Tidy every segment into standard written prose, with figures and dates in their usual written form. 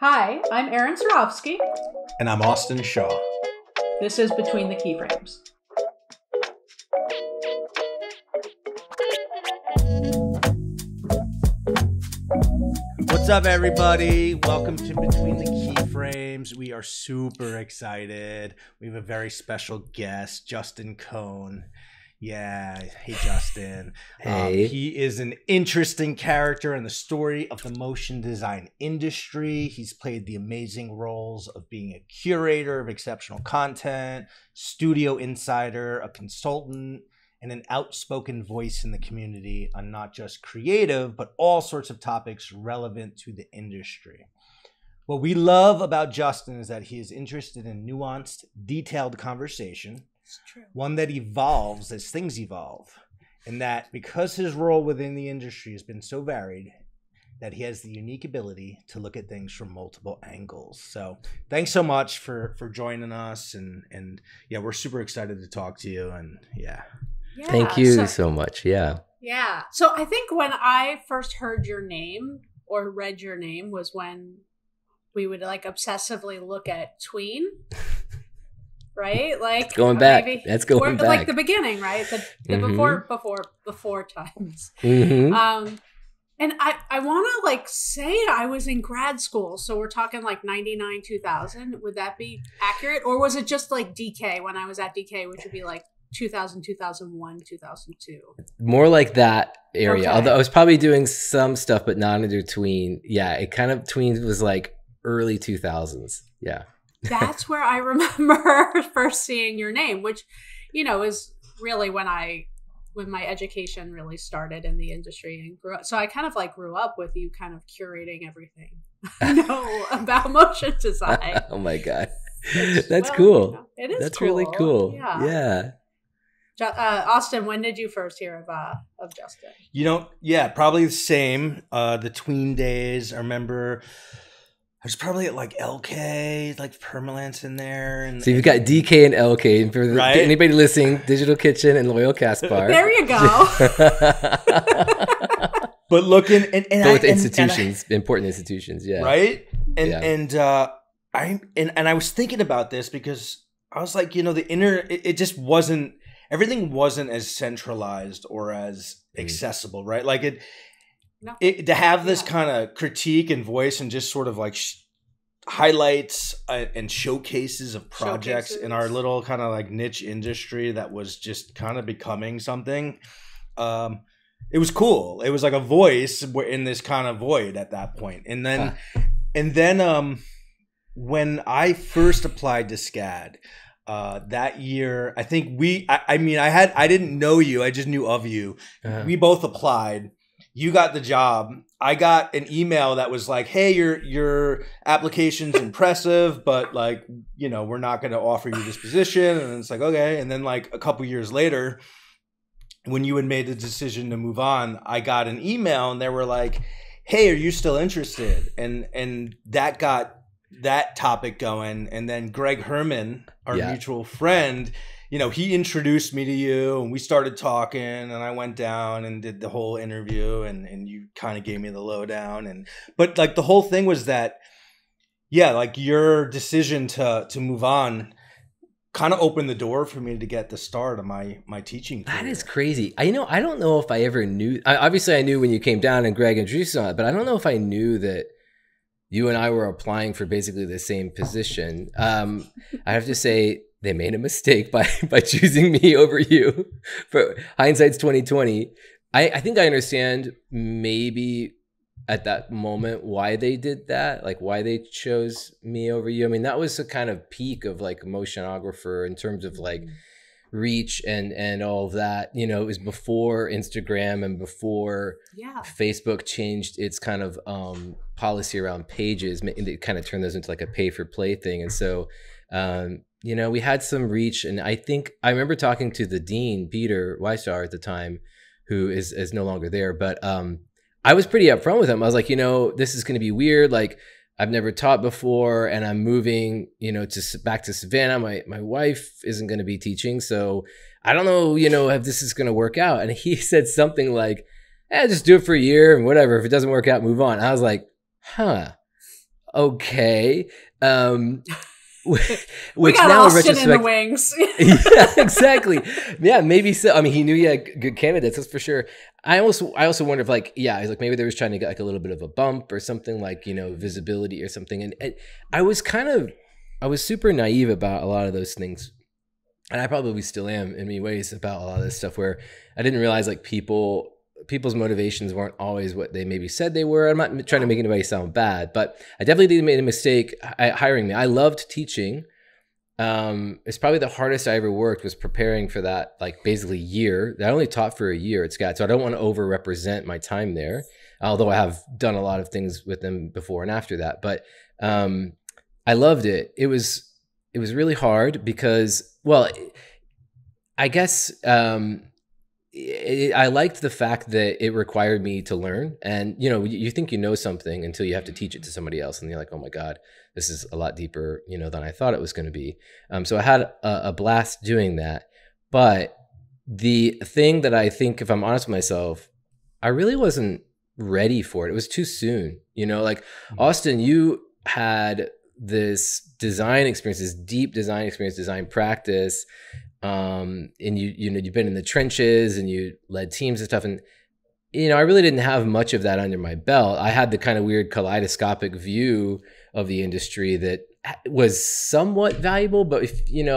Hi, I'm Erin Sarofsky. And I'm Austin Shaw. This is Between the Keyframes. What's up, everybody? Welcome to Between the Keyframes. We are super excited. We have a very special guest, Justin Cohn. Yeah, hey, Justin. Hey. He is an interesting character in the story of the motion design industry. He's played the amazing roles of being a curator of exceptional content, studio insider, a consultant, and an outspoken voice in the community on not just creative, but all sorts of topics relevant to the industry. What we love about Justin is that he is interested in nuanced, detailed conversation. It's true. One that evolves as things evolve, and that because his role within the industry has been so varied, that he has the unique ability to look at things from multiple angles. So thanks so much for joining us, and yeah, we're super excited to talk to you, and yeah. Thank you so much. Yeah. Yeah. So I think when I first heard your name or read your name was when we would like obsessively look at Tween. Right? Like going back. That's going back. Like the beginning, right? The before times. Mm-hmm. And I want to like say I was in grad school. So we're talking like 99, 2000. Would that be accurate? Or was it just like DK when I was at DK, which would be like 2000, 2001, 2002? More like that area. Okay. Although I was probably doing some stuff, but not under Tween. Yeah. It kind of Tween was like early 2000s. Yeah. That's where I remember first seeing your name, which, you know, is really when my education really started in the industry and grew up. So I kind of like grew up with you kind of curating everything I know about motion design. Oh my God. That's cool. You know, it is That's cool. really cool. Yeah. Austin, when did you first hear of Justin? You know, yeah, probably the same. The tween days. I remember I was probably at like LK, like Permalance in there. And so you've got DK and LK. And for anybody listening, Digital Kitchen and Loyal Caspar. There you go. But looking and both institutions, important institutions, yeah. Right? And I was thinking about this because I was like, you know, it just wasn't, everything wasn't as centralized or as accessible, right? Like to have this kind of critique and voice and just sort of like highlights and showcases of projects in our little kind of like niche industry that was just kind of becoming something. It was cool. It was like a voice in this kind of void at that point. And then when I first applied to SCAD, that year, I think I didn't know you. I just knew of you. We both applied. You got the job. I got an email that was like, hey, your application's impressive, but like, you know, we're not going to offer you this position. And it's like, okay. And then like a couple years later, when you had made the decision to move on, I got an email and they were like, hey, are you still interested? And that got that topic going. And then Greg Herman, our mutual friend, you know, he introduced me to you and we started talking and I went down and did the whole interview and you kind of gave me the lowdown. But like the whole thing was that, yeah, like your decision to move on kind of opened the door for me to get the start of my teaching career. That is crazy. I don't know if I ever knew. Obviously, I knew when you came down and Greg introduced you on it, but I don't know if I knew that you and I were applying for basically the same position. I have to say, they made a mistake by choosing me over you. For hindsight's 2020. I think I understand maybe at that moment why they did that, like why they chose me over you. I mean, that was a kind of peak of like a motionographer in terms of like reach and all of that. You know, it was before Instagram and before Facebook changed its kind of policy around pages. It kind of turned those into like a pay for play thing. And so you know, we had some reach, and I think I remember talking to the dean, Peter Weissar at the time, who is no longer there. But I was pretty upfront with him. I was like, you know, this is going to be weird. Like, I've never taught before, and I'm moving, you know, back to Savannah. My wife isn't going to be teaching, so I don't know, you know, if this is going to work out. And he said something like, just do it for a year and whatever. If it doesn't work out, move on. I was like, huh. okay. We got now Austin in the wings. Yeah, exactly. Yeah, maybe so. I mean, he knew he had good candidates, that's for sure. I also wonder if like, yeah, like maybe they was trying to get like a little bit of a bump or something, like, you know, visibility or something. And I was super naive about a lot of those things. And I probably still am in many ways about a lot of this stuff, where I didn't realize like people's motivations weren't always what they maybe said they were. I'm not trying to make anybody sound bad, but I definitely made a mistake hiring me. I loved teaching. It's probably the hardest I ever worked was preparing for that, like basically year. I only taught for a year at SCAD, so I don't want to overrepresent my time there, although I have done a lot of things with them before and after that. But I loved it. It was really hard because, well, I guess I liked the fact that it required me to learn. And, you know, you think you know something until you have to teach it to somebody else. And you're like, oh my God, this is a lot deeper, you know, than I thought it was going to be. So I had a blast doing that. But the thing that I think, if I'm honest with myself, I really wasn't ready for it. It was too soon. You know, like Austin, you had this design experience, this deep design experience, design practice. And you know, you've been in the trenches and you led teams and stuff. And, you know, I really didn't have much of that under my belt. I had the kind of weird kaleidoscopic view of the industry that was somewhat valuable, but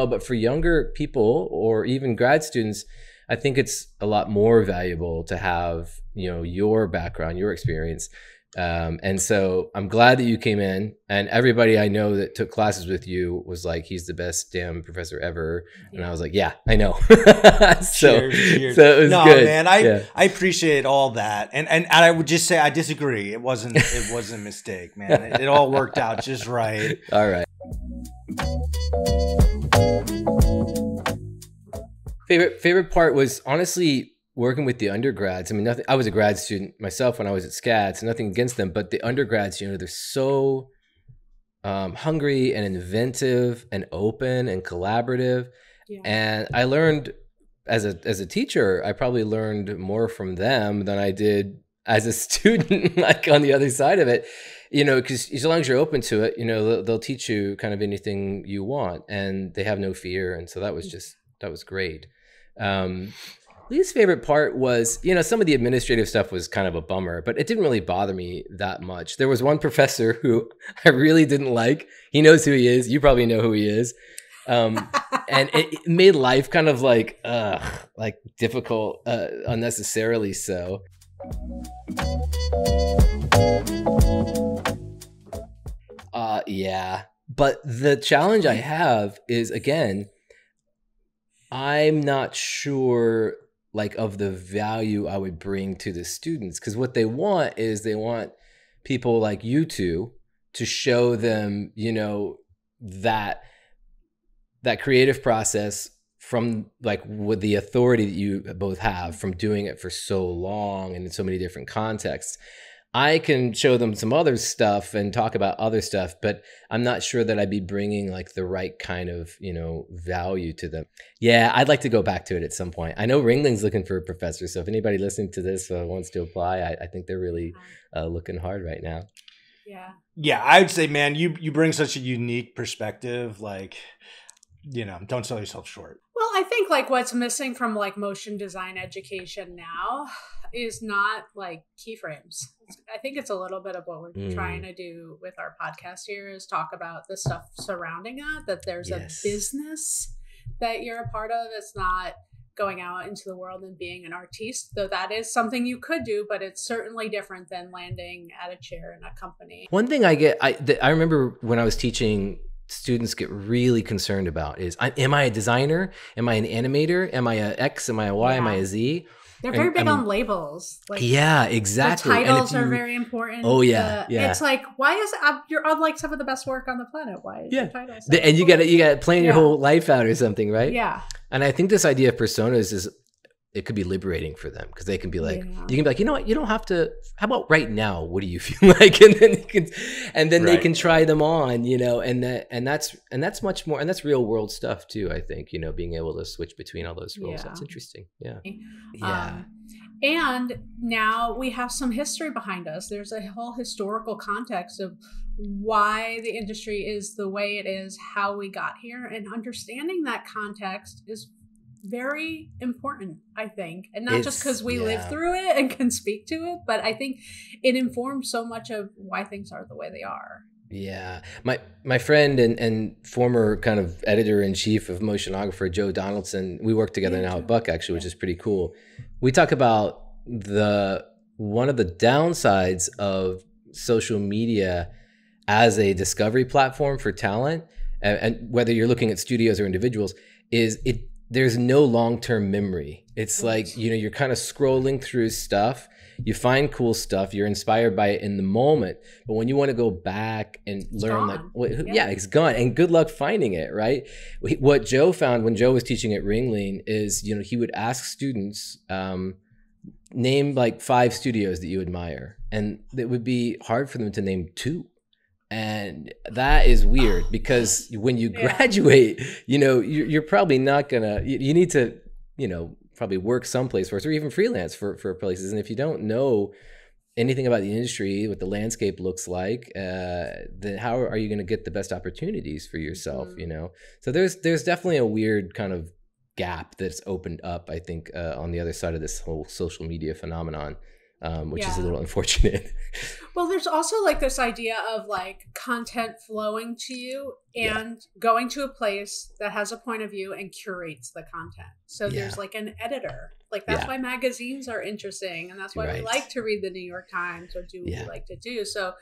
but for younger people or even grad students, I think it's a lot more valuable to have, you know, your background, your experience. And so I'm glad that you came in, and everybody I know that took classes with you was like, he's the best damn professor ever. And I was like, yeah, I know. Cheers. So it was good. Man, I appreciate all that. And I would just say, I disagree. It wasn't a mistake, man. It all worked out just right. All right. Favorite part was honestly working with the undergrads. I mean, I was a grad student myself when I was at SCAD, so nothing against them, but the undergrads, you know, they're so hungry and inventive and open and collaborative. Yeah. And I learned as a teacher, I probably learned more from them than I did as a student, like on the other side of it, you know, because as long as you're open to it, you know, they'll teach you kind of anything you want, and they have no fear. And so that was great. Least favorite part was, you know, some of the administrative stuff was kind of a bummer, but it didn't really bother me that much. There was one professor who I really didn't like. He knows who he is. You probably know who he is. And it made life kind of like difficult, unnecessarily so. Yeah. But the challenge I have is, again, I'm not sure like of the value I would bring to the students, because what they want is they want people like you two to show them, you know, that creative process from like with the authority that you both have from doing it for so long and in so many different contexts. I can show them some other stuff and talk about other stuff, but I'm not sure that I'd be bringing like the right kind of, you know, value to them. Yeah, I'd like to go back to it at some point. I know Ringling's looking for a professor, so if anybody listening to this wants to apply, I think they're really looking hard right now. Yeah, I would say, man, you bring such a unique perspective. Like, you know, don't sell yourself short. Well, I think like what's missing from like motion design education now is not like keyframes. I think it's a little bit of what we're trying to do with our podcast here is talk about the stuff surrounding that there's a business that you're a part of. It's not going out into the world and being an artiste, though that is something you could do, but it's certainly different than landing at a chair in a company. One thing I remember when I was teaching, students get really concerned about is, am I a designer? Am I an animator? Am I a X? Am I a Y? Am I a Z? They're very big on labels. Like, yeah, exactly. The titles are very important. Oh yeah, It's like, why is you're on like some of the best work on the planet? Why is your title so and you got to plan your whole life out or something, right? Yeah. And I think this idea of personas is, it could be liberating for them, because they can be like, you can be like, you know what, you don't have to. How about right now? What do you feel like? And then they can try them on, you know, and that's much more, and that's real world stuff too. I think, you know, being able to switch between all those roles, that's interesting. Yeah. And now we have some history behind us. There's a whole historical context of why the industry is the way it is, how we got here, and understanding that context is very important, I think. And not just because we live through it and can speak to it, but I think it informs so much of why things are the way they are. Yeah. My friend and former kind of editor-in-chief of Motionographer, Joe Donaldson, we work together now at Buck, actually, which is pretty cool. We talk about one of the downsides of social media as a discovery platform for talent, and whether you're looking at studios or individuals, is there's no long-term memory. It's like, you're kind of scrolling through stuff. You find cool stuff. You're inspired by it in the moment. But when you want to go back and learn, it's gone. And good luck finding it, right? What Joe found when Joe was teaching at Ringling is, he would ask students, name like 5 studios that you admire. And it would be hard for them to name 2. And that is weird because when you graduate, you're probably not gonna, you need to, probably work someplace first or even freelance for places. And if you don't know anything about the industry, what the landscape looks like, then how are you going to get the best opportunities for yourself, So there's definitely a weird kind of gap that's opened up, I think, on the other side of this whole social media phenomenon. Which is a little unfortunate. Well, there's also like this idea of like content flowing to you and going to a place that has a point of view and curates the content. So there's like an editor. Like that's why magazines are interesting. And that's why we like to read the New York Times or do what we like to do. So,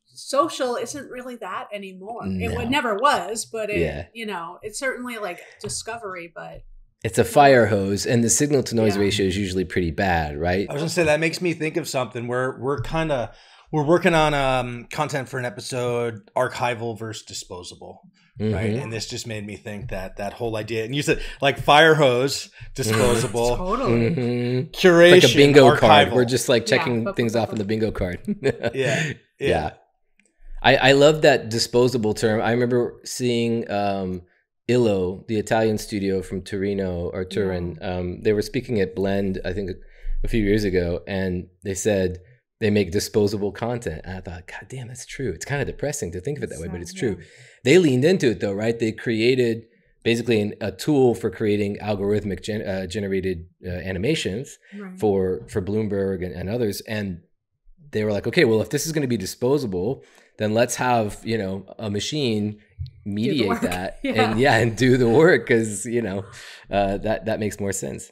social isn't really that anymore. No. It never was, but it's certainly like discovery, but it's a fire hose, and the signal to noise ratio is usually pretty bad, right? I was gonna say that makes me think of something. We're working on content for an episode, archival versus disposable, right? And this just made me think that whole idea. And you said like fire hose, disposable, totally curation, it's like a bingo archival. Card. We're just like checking things off on the bingo card. Yeah. I love that disposable term. I remember seeing Illo, the Italian studio from Turin. They were speaking at Blend, I think, a few years ago, and they said they make disposable content. And I thought, God damn, that's true. It's kind of depressing to think of it that way, but it's true. They leaned into it, though, right? They created basically a tool for creating algorithmic generated animations for Bloomberg and others. And they were like, okay, well, if this is going to be disposable, then let's have, a machine mediate that and do the work, because that makes more sense.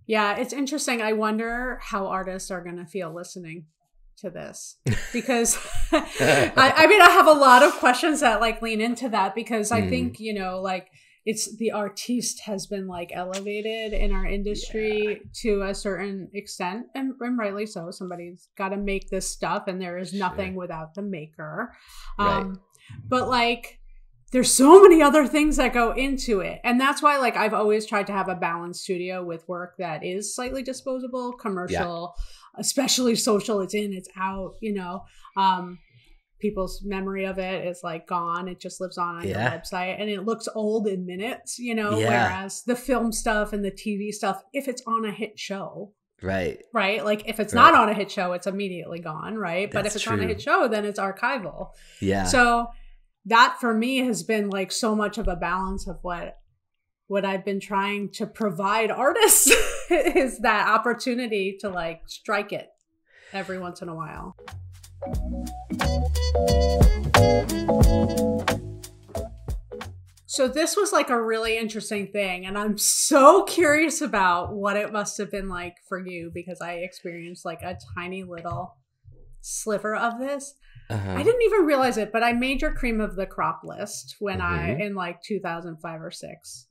It's interesting. I wonder how artists are going to feel listening to this, because I have a lot of questions that like lean into that, because I think it's the artiste has been like elevated in our industry to a certain extent, and rightly so. Somebody's got to make this stuff, and there is nothing without the maker. But like, there's so many other things that go into it. And that's why like I've always tried to have a balanced studio with work that is slightly disposable, commercial, especially social. It's in, it's out, people's memory of it is like gone. It just lives on your website, and it looks old in minutes, whereas the film stuff and the TV stuff, if it's on a hit show, right? Like if it's not on a hit show, it's immediately gone. Right. But if it's on a hit show, then it's archival. So that for me has been like so much of a balance of what I've been trying to provide artists is that opportunity to like strike it every once in a while. So this was like a really interesting thing, and I'm so curious about what it must have been like for you, because I experienced like a tiny little sliver of this. I didn't even realize it, but I made your cream of the crop list when in like 2005 or 6.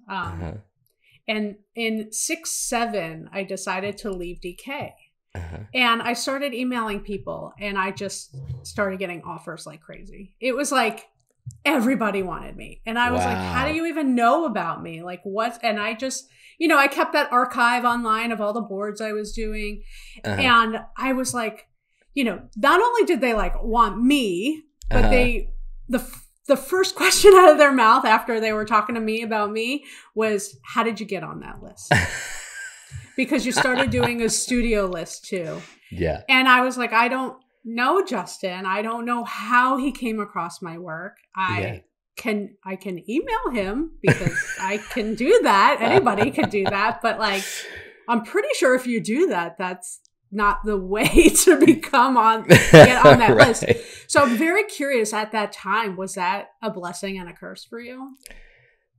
And in 6-7, I decided to leave DK. And I started emailing people, and I just started getting offers like crazy. It was like everybody wanted me. And I was like, how do you even know about me? Like what? And I just, I kept that archive online of all the boards I was doing. And I was like, not only did they like want me, but the first question out of their mouth after they were talking to me about me was, how did you get on that list? because you started doing a studio list too. Yeah. And I was like, I don't know Justin. I don't know how he came across my work. I can email him because I can do that. Anybody can do that. But like, I'm pretty sure if you do that, that's not the way to get on that Right. list. So I'm very curious at that time, was that a blessing and a curse for you?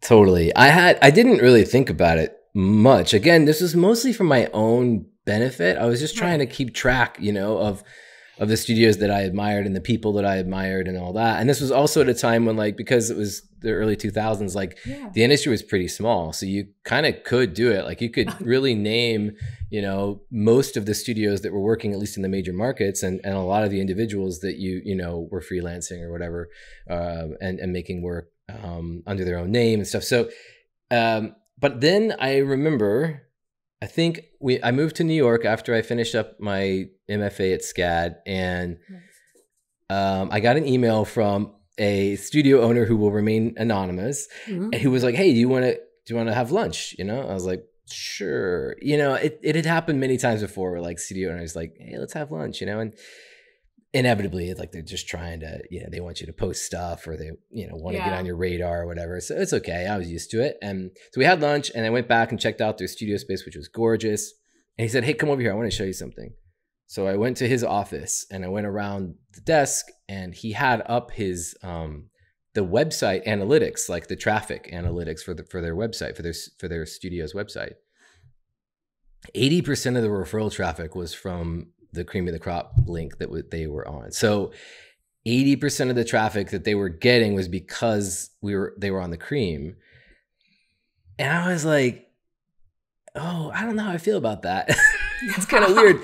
Totally. I didn't really think about it much. Again, this was mostly for my own benefit. I was just trying to keep track, of the studios that I admired and the people that I admired and all that. And this was also at a time when, like, because it was the early 2000s, like the industry was pretty small. So you kind of could do it. Like you could really name, most of the studios that were working, at least in the major markets, and a lot of the individuals that were freelancing or whatever, and making work under their own name and stuff. So, but then I remember, I think I moved to New York after I finished up my MFA at SCAD, and I got an email from a studio owner who will remain anonymous, and who was like, "Hey, do you want to have lunch?" I was like, "Sure." It had happened many times before, where like studio owners like, "Hey, let's have lunch," and inevitably it's like they're just trying to, they want you to post stuff, or they, want to get on your radar or whatever. So it's okay. I was used to it. And so we had lunch, and I went back and checked out their studio space, which was gorgeous. And he said, "Hey, come over here. I want to show you something." So I went to his office, and I went around the desk, and he had up his, the website analytics, like the traffic analytics for their website, for their studio's website. 80% of the referral traffic was from the cream of the crop link that they were on. So 80% of the traffic that they were getting was because they were on the cream. And I was like, oh, I don't know how I feel about that. It's kind of weird.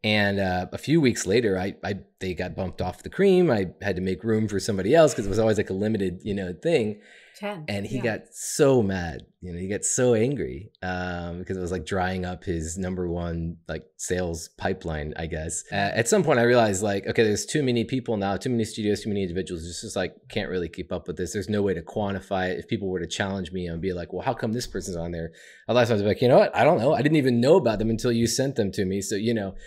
And a few weeks later, they got bumped off the cream. I had to make room for somebody else because it was always like a limited, thing. 10. And he got so mad, he got so angry because it was like drying up his number one like sales pipeline, I guess. At some point I realized like, okay, there's too many people now, too many studios, too many individuals. It's just like, can't really keep up with this. There's no way to quantify it. If people were to challenge me and be like, well, how come this person's on there? A lot of times I'd be like, you know what? I don't know. I didn't even know about them until you sent them to me. So,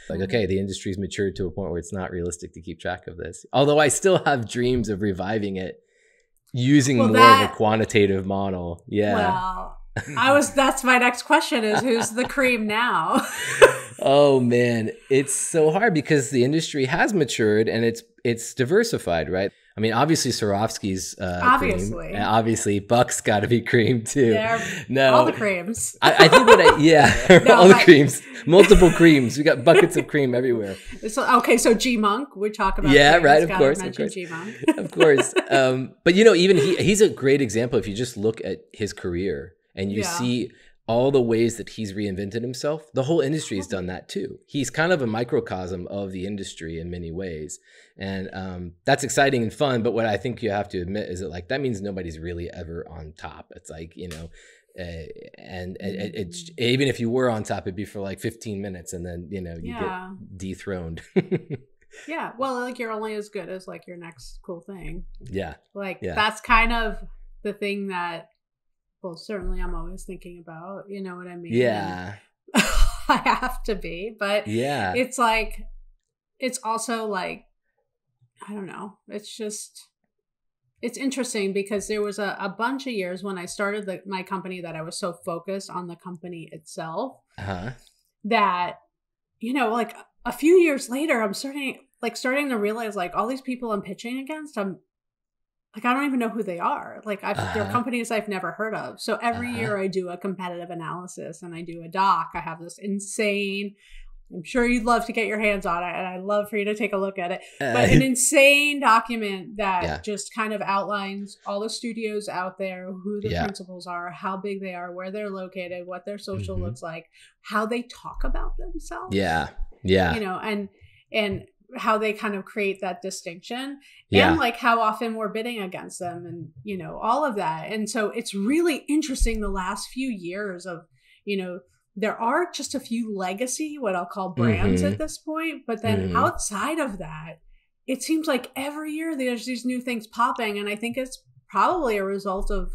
like, okay, the industry's matured to a point where it's not realistic to keep track of this. Although I still have dreams of reviving it, using more of a quantitative model. Yeah. Well, that's my next question is, who's the cream now? Oh man, it's so hard because the industry has matured and it's diversified, right? I mean, obviously Swarovski's obviously. Cream. Obviously Buck's got to be cream too. No, all the creams. I think all the creams, multiple creams. We got buckets of cream everywhere. Okay, so G Monk, we talk about. Right, of course. G Monk. Of course. But even he's a great example. If you just look at his career and you see all the ways that he's reinvented himself, the whole industry has done that too. He's kind of a microcosm of the industry in many ways. And that's exciting and fun. But what I think you have to admit is that like, that means nobody's really ever on top. It's like, and it's even if you were on top, it'd be for like 15 minutes and then, you get dethroned. Yeah. Well, like you're only as good as like your next cool thing. Yeah. That's kind of the thing that, well, certainly I'm always thinking about, you know what I mean? Yeah. I have to be, but it's like, it's also like, I don't know. It's interesting because there was a bunch of years when I started my company that I was so focused on the company itself that, like a few years later, I'm starting to realize like all these people I'm pitching against, I don't even know who they are. Like they're companies I've never heard of. So every year I do a competitive analysis and I do a doc. I have this insane, I'm sure you'd love to get your hands on it and I'd love for you to take a look at it, but an insane document that just kind of outlines all the studios out there, who the principals are, how big they are, where they're located, what their social looks like, how they talk about themselves. Yeah. And how they kind of create that distinction and like how often we're bidding against them and, all of that. And so it's really interesting the last few years of, there are just a few legacy, what I'll call brands at this point. But then outside of that, it seems like every year there's these new things popping. And I think it's probably a result of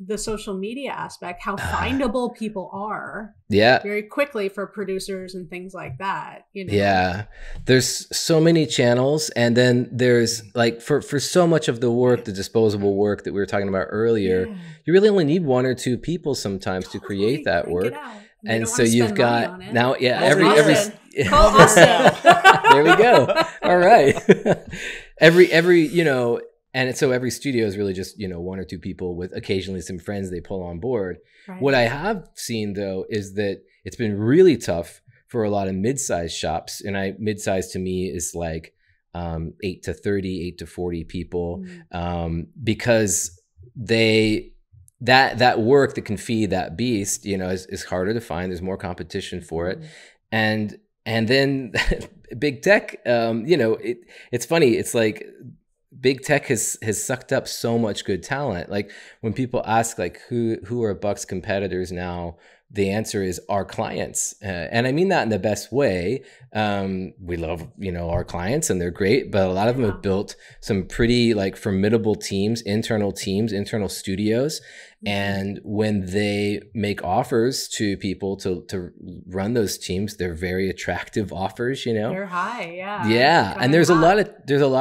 the social media aspect, how findable people are very quickly for producers and things like that, you know? Yeah, there's so many channels, and then there's like for so much of the work, the disposable work that we were talking about earlier, you really only need one or two people sometimes to create that work. And so you've got now, every call Austin. There we go. All right. every you know, and so every studio is really just, you know, one or two people with occasionally some friends they pull on board. Right. What I have seen though is that it's been really tough for a lot of mid-sized shops, and mid-sized to me is like 8 to 30, 8 to 40 people, because that work that can feed that beast, you know, is harder to find. There's more competition for it, and then big tech, you know, it's funny. It's like big tech has sucked up so much good talent. Like when people ask like who are Buck's competitors now, the answer is our clients. And I mean that in the best way. We love, you know, our clients and they're great, but a lot of them have built some pretty like formidable teams, internal studios. And when they make offers to people to run those teams, they're very attractive offers, you know? They're high, yeah. Yeah. And there's a lot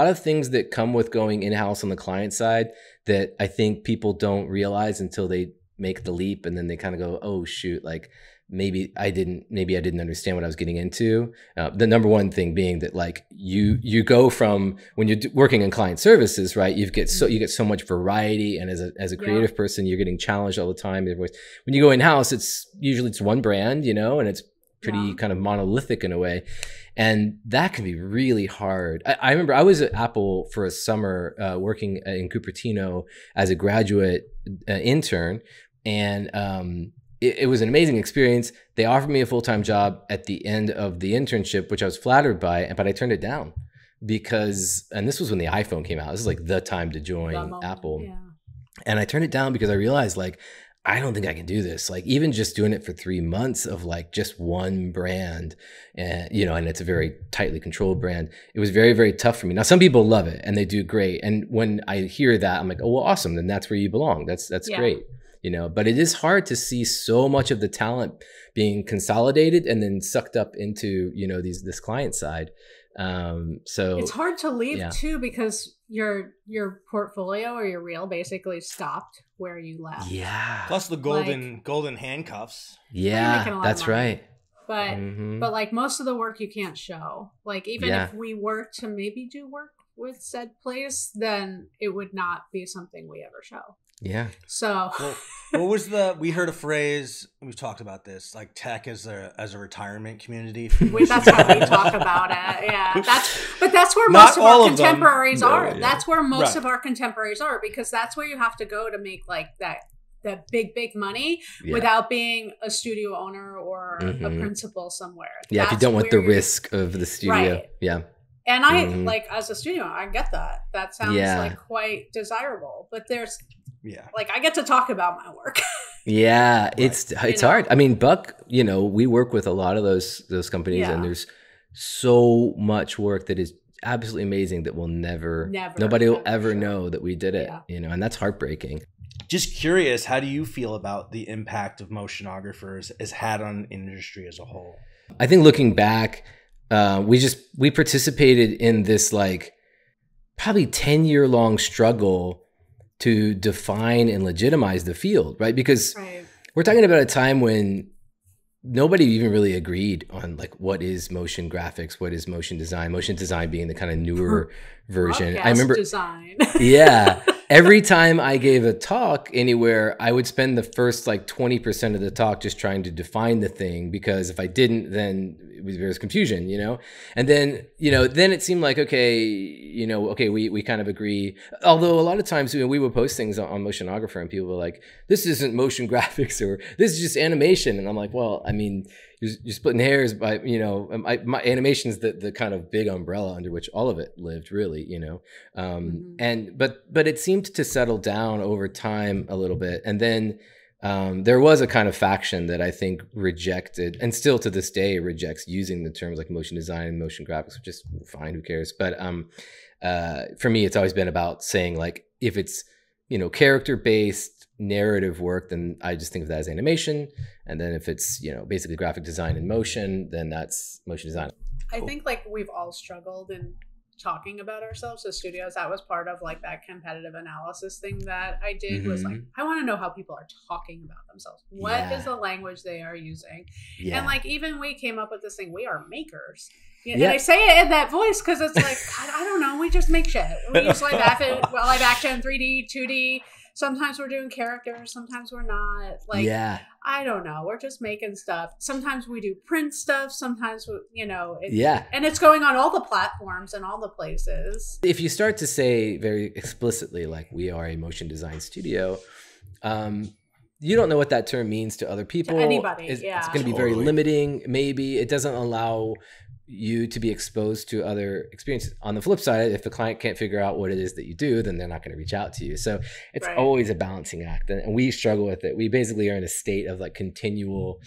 of things that come with going in-house on the client side that I think people don't realize until they make the leap, and then they kind of go, oh shoot, like maybe I didn't understand what I was getting into. The number one thing being that like you go from when you're working in client services, right? You get so much variety, and as a creative person, you're getting challenged all the time. When you go in house, it's usually one brand, you know, and it's pretty kind of monolithic in a way, and that can be really hard. I remember I was at Apple for a summer working in Cupertino as a graduate intern. And it was an amazing experience. They offered me a full-time job at the end of the internship, which I was flattered by, but I turned it down because, and this was when the iPhone came out. This is like the time to join Apple. Yeah. And I turned it down because I realized like, I don't think I can do this. Like even just doing it for 3 months of like just one brand, and you know, and it's a very tightly controlled brand. It was very, very tough for me. Now some people love it and they do great. And when I hear that, I'm like, oh, well, awesome. Then that's where you belong. That's great. You know, but it is hard to see so much of the talent being consolidated and then sucked up into, you know, this client side. So it's hard to leave too, because your portfolio or your reel basically stopped where you left. Yeah. Plus the golden handcuffs. Yeah, that's right. But but like most of the work you can't show. Like even if we were to maybe do work with said place, then it would not be something we ever show. Yeah. So what was we heard a phrase, we've talked about this, like tech as a retirement community. That's how we talk about it. Yeah. That's where most of our contemporaries are. Yeah. That's where most of our contemporaries are, because that's where you have to go to make like that big money without being a studio owner or a principal somewhere. Yeah, if you don't want the risk of the studio. Right. Yeah. And I like as a studio, I get that. That sounds like quite desirable. But there's like I get to talk about my work. Yeah, it's hard. I mean, Buck, you know, we work with a lot of those companies, and there's so much work that is absolutely amazing that nobody will ever know that we did it. You know, and that's heartbreaking. Just curious, how do you feel about the impact of motionographers has had on industry as a whole? I think looking back, we participated in this like probably 10-year-long struggle to define and legitimize the field, right? Because we're talking about a time when nobody even really agreed on like what is motion graphics, what is motion design being the kind of newer version. I remember design. Every time I gave a talk anywhere, I would spend the first like 20% of the talk just trying to define the thing, because if I didn't, then there was confusion, you know? And then, you know, then it seemed like, we kind of agree. Although a lot of times, you know, we would post things on Motionographer and people were like, this isn't motion graphics or this is just animation. And I'm like, well, I mean, you're splitting hairs by, you know, my animation's the kind of big umbrella under which all of it lived, really, you know. But it seemed to settle down over time a little bit. And then there was a kind of faction that I think rejected, and still to this day rejects, using the terms like motion design and motion graphics, which is fine, who cares? But for me, it's always been about saying like, if it's, you know, character based, narrative work, then I just think of that as animation. And then if it's, basically graphic design in motion, then that's motion design. I think like we've all struggled in talking about ourselves as studios. That was part of like that competitive analysis thing that I did, was like, I want to know how people are talking about themselves. What is the language they are using? And like, even we came up with this thing, we are makers. And I say it in that voice because it's like, God, I don't know. We just make shit. We use live action, 3D, 2D. Sometimes we're doing characters. Sometimes we're not. Like, I don't know. We're just making stuff. Sometimes we do print stuff. Sometimes, and it's going on all the platforms and all the places. If you start to say very explicitly, like, we are a motion design studio, you don't know what that term means to other people. To anybody, it's going to be very limiting. Maybe it doesn't allow you to be exposed to other experiences. On the flip side, if the client can't figure out what it is that you do, then they're not going to reach out to you. So it's always a balancing act, and we struggle with it. We basically are in a state of like continual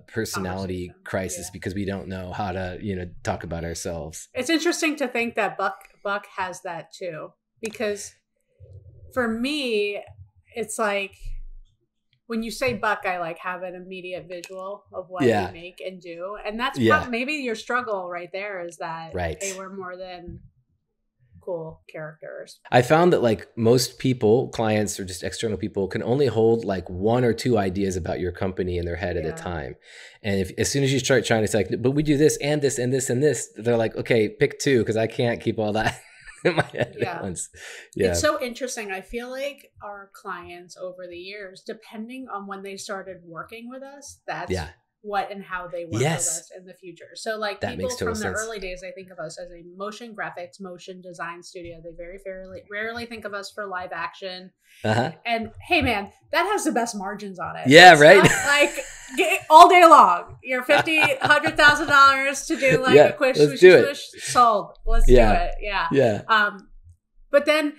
personality crisis because we don't know how to, talk about ourselves. It's interesting to think that Buck has that too, because for me, it's like, when you say Buck, I like have an immediate visual of what you make and do. And that's maybe your struggle right there, is that they were more than cool characters. I found that like most people, clients or just external people, can only hold like 1 or 2 ideas about your company in their head at a time. And as soon as you start trying to say, like, but we do this and this and this and this, they're like, okay, pick 2 because I can't keep all that in my head at once. It's so interesting. I feel like our clients over the years, depending on when they started working with us, that's what and how they work with us in the future. So like, that people from the early days, I think of us as a motion graphics, motion design studio. They very rarely think of us for live action. And hey man, that has the best margins on it. Yeah, it's like all day long. You're $50,000, $100,000 to do like a quick swoosh sold. Let's do it. But then,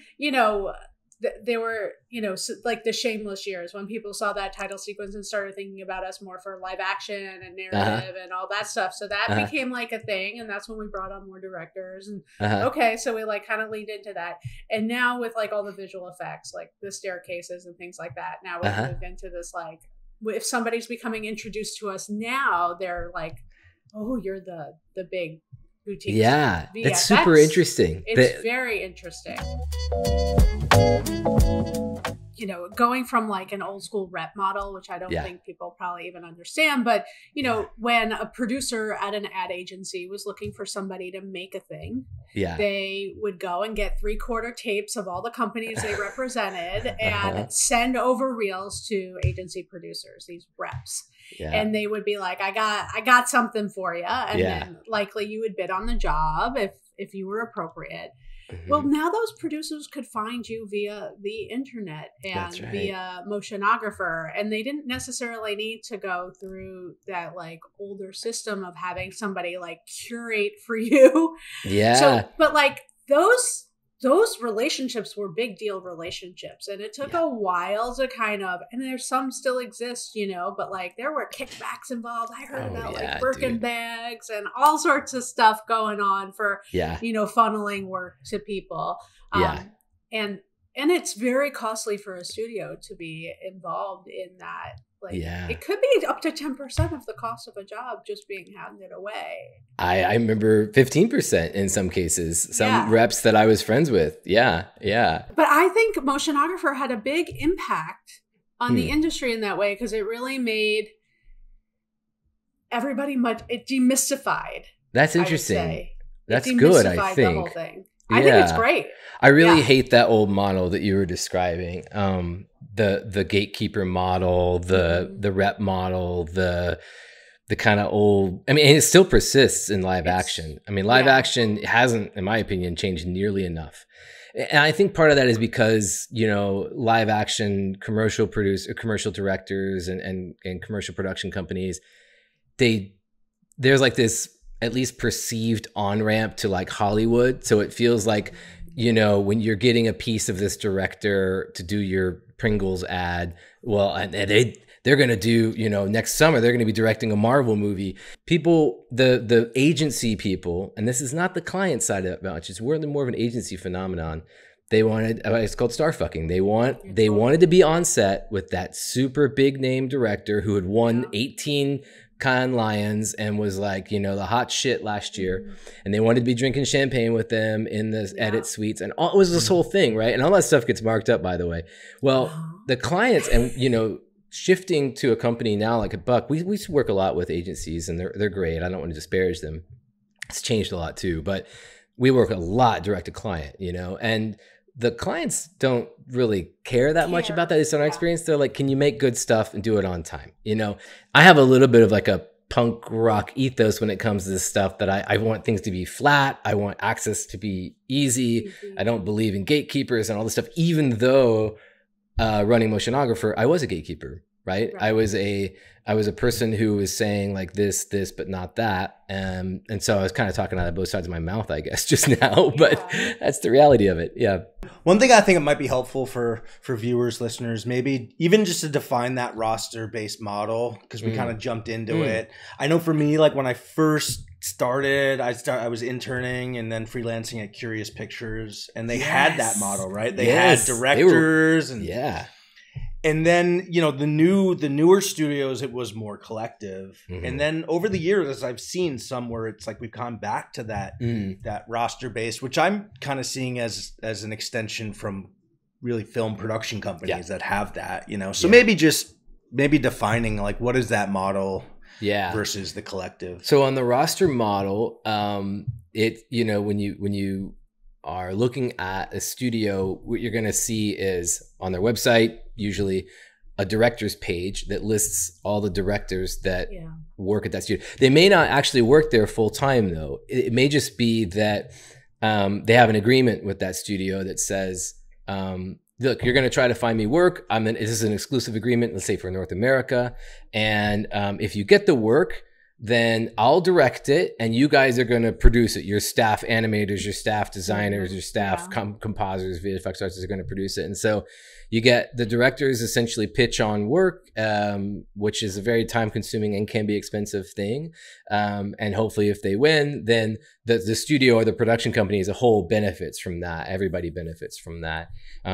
there were, like the Shameless years when people saw that title sequence and started thinking about us more for live action and narrative and all that stuff. So that became like a thing. And that's when we brought on more directors. And so we like kind of leaned into that. And now with like all the visual effects, like the staircases and things like that, now we've moved into this, like, if somebody's becoming introduced to us now, they're like, oh, you're the big boutique. Yeah, that's super interesting. It's very interesting. Going from like an old school rep model, which I don't think people probably even understand, but when a producer at an ad agency was looking for somebody to make a thing, they would go and get 3/4 tapes of all the companies they represented and send over reels to agency producers, these reps. And they would be like, I got something for you. And then likely you would bid on the job if you were appropriate. Well, now those producers could find you via the internet and via Motionographer, and they didn't necessarily need to go through that like older system of having somebody like curate for you. So, but like those relationships were big deal relationships, and it took a while to kind of, and there's some still exist, but like there were kickbacks involved. I heard about like Birkin bags and all sorts of stuff going on for, funneling work to people. And it's very costly for a studio to be involved in that. Like, it could be up to 10% of the cost of a job just being handed away. I remember 15% in some cases, some reps that I was friends with. Yeah. But I think Motionographer had a big impact on the industry in that way, because it really made everybody it demystified. That's interesting. That's good, I think. The whole thing. I think it's great. I really hate that old model that you were describing. The gatekeeper model, the rep model, the kind of old, and it still persists in live action. Live action hasn't, in my opinion, changed nearly enough. And I think part of that is because, live action commercial directors and commercial production companies, there's like this at least perceived on-ramp to like Hollywood. So it feels like, when you're getting a piece of this director to do your Pringles ad, well, and they're going to do, next summer, they're going to be directing a Marvel movie. People, the agency people, and this is not the client side of it much, it's more of an agency phenomenon. They wanted, it's called star fucking. They wanted to be on set with that super big name director who had won 18 Cannes Lions and was like, you know, the hot shit last year. And they wanted to be drinking champagne with them in the edit suites. And all, it was this whole thing, right? And all that stuff gets marked up, by the way. Well, the clients and, you know, shifting to a company now like a Buck, we work a lot with agencies and they're great. I don't want to disparage them. It's changed a lot too, but we work a lot direct to client, you know, and the clients don't really care that much about that. It's our experience. They're like, can you make good stuff and do it on time? You know, I have a little bit of like a punk rock ethos when it comes to this stuff that I want things to be flat. I want access to be easy. I don't believe in gatekeepers and all this stuff, even though running Motionographer, I was a gatekeeper, right? I was a person who was saying like this, but not that. And so I was kind of talking out of both sides of my mouth, I guess, just now, but that's the reality of it. Yeah. One thing I think it might be helpful for viewers, listeners, maybe even just to define that roster-based model, because we kind of jumped into it. I know for me, like when I first started, I was interning and then freelancing at Curious Pictures, and they had that model, right? They had directors and then, you know, the newer studios, it was more collective. And then over the years, as I've seen some where it's like we've gone back to that that roster base, which I'm kind of seeing as an extension from really film production companies that have that, you know. So maybe defining like what is that model versus the collective. So on the roster model, it, you know, when you are looking at a studio, what you're going to see is on their website, usually a director's page that lists all the directors that work at that studio. They may not actually work there full time though. It may just be that they have an agreement with that studio that says, look, you're going to try to find me work. This is an exclusive agreement, let's say for North America. And if you get the work, then I'll direct it and you guys are going to produce it. Your staff animators, your staff designers, your staff compositors, VFX artists are going to produce it. And so you get the directors essentially pitch on work, which is a very time consuming and can be expensive thing. And hopefully if they win, then the studio or the production company as a whole benefits from that. Everybody benefits from that.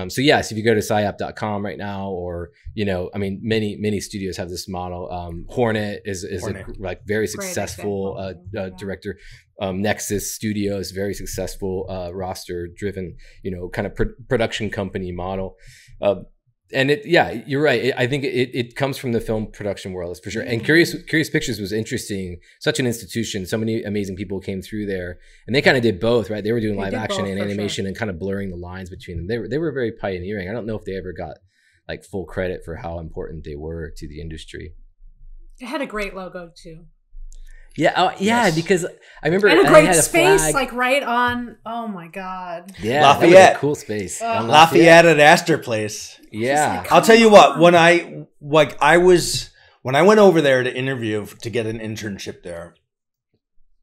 So yes, if you go to psyop.com right now, or, you know, I mean, many studios have this model. Hornet is a like very successful director. Nexus Studios, very successful roster driven, you know, kind of production company model. And you're right. I think it comes from the film production world, that's for sure. And Curious Pictures was interesting. Such an institution. So many amazing people came through there, and they kind of did both, right? They were doing live action and animation and kind of blurring the lines between them. They were very pioneering. I don't know if they ever got like full credit for how important they were to the industry. It had a great logo too. Yeah, because I remember and a great space, like right on. Oh my god! Yeah, Lafayette, cool space. Lafayette at Astor Place. Yeah, I'll tell you what. When I went over there to interview to get an internship there,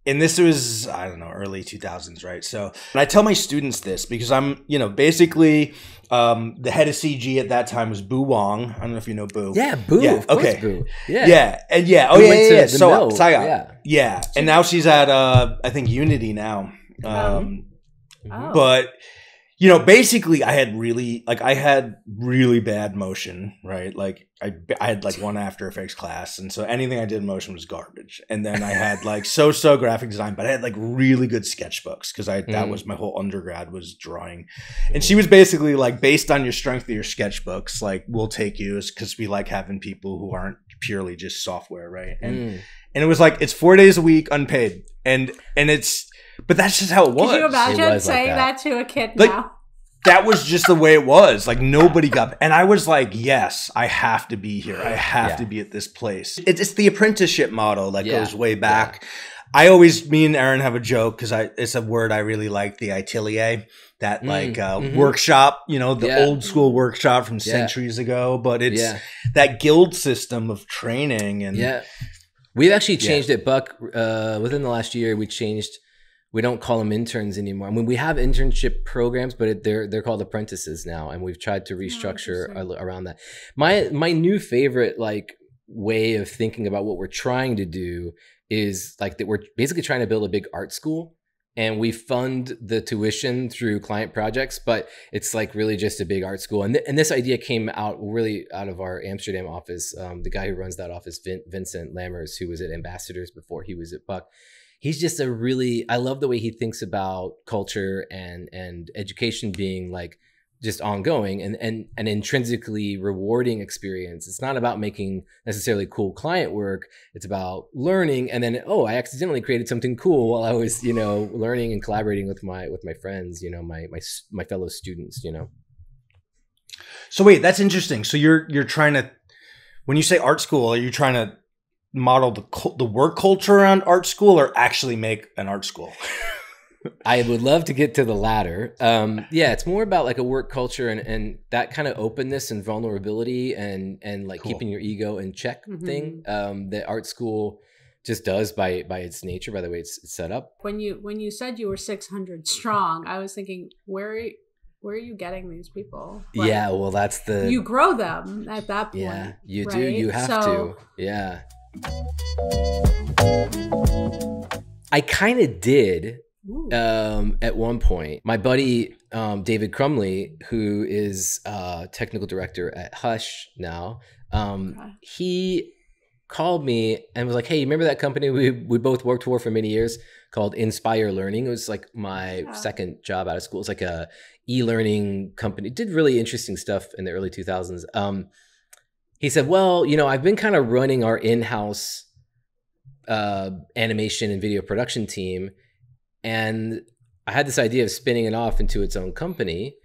and this was, I don't know, early 2000s, right? So, and I tell my students this because I'm, you know, basically the head of CG at that time was Boo Wong. I don't know if you know Boo. Yeah, Boo. Yeah, of course, Boo. Yeah. Yeah. And yeah. Oh, yeah. So, yeah. And now she's at, I think, Unity now. But, you know, basically I had really bad motion, right? Like I had like one After Effects class. And so anything I did in motion was garbage. And then I had like so graphic design, but I had like really good sketchbooks because that was my whole undergrad was drawing. And she was basically like, based on your strength of your sketchbooks, like we'll take you, because we like having people who aren't purely just software, right? And it was like, it's 4 days a week unpaid. And it's, but that's just how it was. Could you imagine saying that to a kid like, now? That was just the way it was. Like nobody got, and I was like, yes, I have to be here. I have to be at this place. It's the apprenticeship model that goes way back. Me and Erin have a joke because it's a word I really like, the atelier, that workshop, you know, the old school workshop from centuries ago, but it's that guild system of training. And we've actually changed it, Buck, within the last year. We don't call them interns anymore. I mean, we have internship programs, but they're called apprentices now, and we've tried to restructure around that. My new favorite like way of thinking about what we're trying to do is like that we're basically trying to build a big art school, and we fund the tuition through client projects, but it's like really just a big art school. And this idea came out really out of our Amsterdam office. The guy who runs that office, Vincent Lammers, who was at Ambassadors before he was at Buck. He's just I love the way he thinks about culture and education being like just ongoing and an intrinsically rewarding experience. It's not about making necessarily cool client work. It's about learning. And then, I accidentally created something cool while I was, learning and collaborating with my friends, my fellow students, So wait, that's interesting. So you're trying to, when you say art school, are you trying to model the work culture around art school or actually make an art school? I would love to get to the latter. Yeah, it's more about like a work culture and that kind of openness and vulnerability and like cool. Keeping your ego in check thing that art school just does by its nature, by the way it's set up. When you said you were 600 strong, I was thinking, where are you getting these people? Like, yeah, well, that's you grow them at that point. Yeah, you right? do. You have to. Yeah. I kind of did. At one point, my buddy David Crumley, who is technical director at Hush now, he called me and was like, "Hey, remember that company we both worked for many years called Inspire Learning? It was like my second job out of school. It's like a e-learning company. It did really interesting stuff in the early 2000s." He said, "Well, I've been kind of running our in-house animation and video production team. And I had this idea of spinning it off into its own company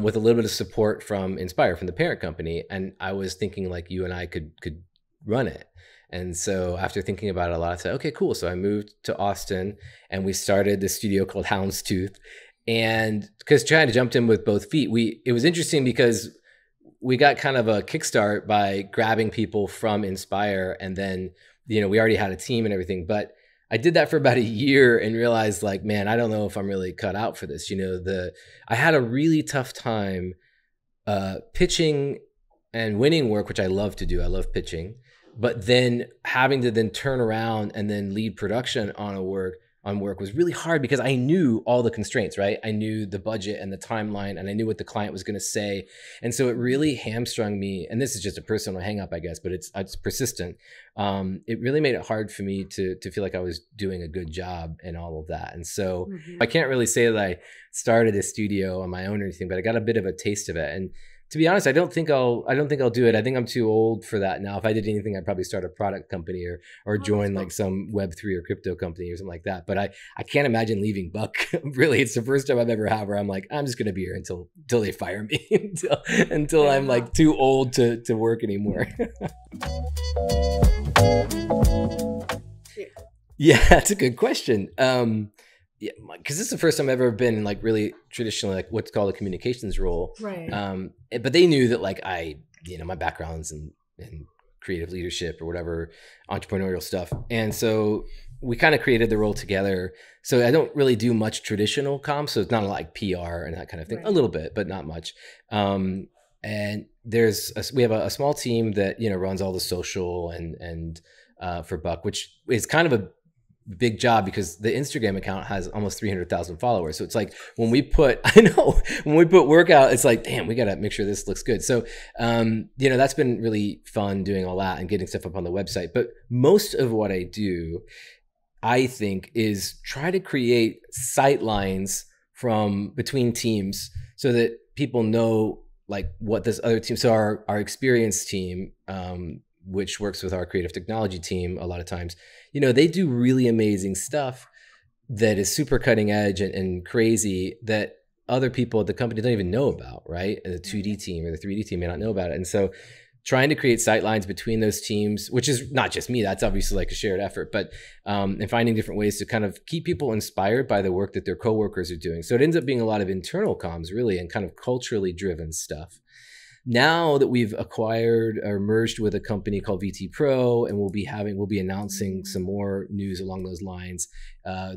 with a little bit of support from Inspire, from the parent company. And I was thinking like you and I could run it." And so after thinking about it a lot, I said, okay, cool. So I moved to Austin and we started this studio called Houndstooth. And because trying to jump in with both feet, it was interesting because we got kind of a kickstart by grabbing people from Inspire. And then, we already had a team and everything. But I did that for about a year and realized like, man, I don't know if I'm really cut out for this. I had a really tough time pitching and winning work, which I love to do. I love pitching, but then having to then turn around and then lead production on work was really hard because I knew all the constraints, right? I knew the budget and the timeline and I knew what the client was going to say. And so it really hamstrung me. And this is just a personal hang up, I guess, but it's persistent. It really made it hard for me to feel like I was doing a good job in all of that. And so I can't really say that I started a studio on my own or anything, but I got a bit of a taste of it. And to be honest, I don't think I'll do it. I think I'm too old for that now. If I did anything, I'd probably start a product company or join like some Web3 or crypto company or something like that. But I can't imagine leaving Buck. Really, it's the first time I've ever had where I'm like, I'm just going to be here until they fire me, until I'm like too old to work anymore. Yeah, that's a good question. Yeah, because this is the first time I've ever been in like really traditionally like what's called a communications role. Right. But they knew that like my background's in creative leadership or whatever, entrepreneurial stuff. And so we kind of created the role together. So I don't really do much traditional comms. So it's not like PR and that kind of thing. Right. A little bit, but not much. And we have a small team that, runs all the social and for Buck, which is kind of a big job because the Instagram account has almost 300,000 followers. So it's like when we put work out, it's like, damn, we got to make sure this looks good. So, that's been really fun doing all that and getting stuff up on the website. But most of what I do, I think, is try to create sight lines from between teams so that people know like what this other team, so our experienced team, which works with our creative technology team a lot of times, they do really amazing stuff that is super cutting edge and crazy that other people at the company don't even know about, right? The 2D team or the 3D team may not know about it. And so trying to create sight lines between those teams, which is not just me, that's obviously like a shared effort, but and finding different ways to kind of keep people inspired by the work that their coworkers are doing. So it ends up being a lot of internal comms really and kind of culturally driven stuff. Now that we've acquired or merged with a company called VT Pro, and we'll be announcing some more news along those lines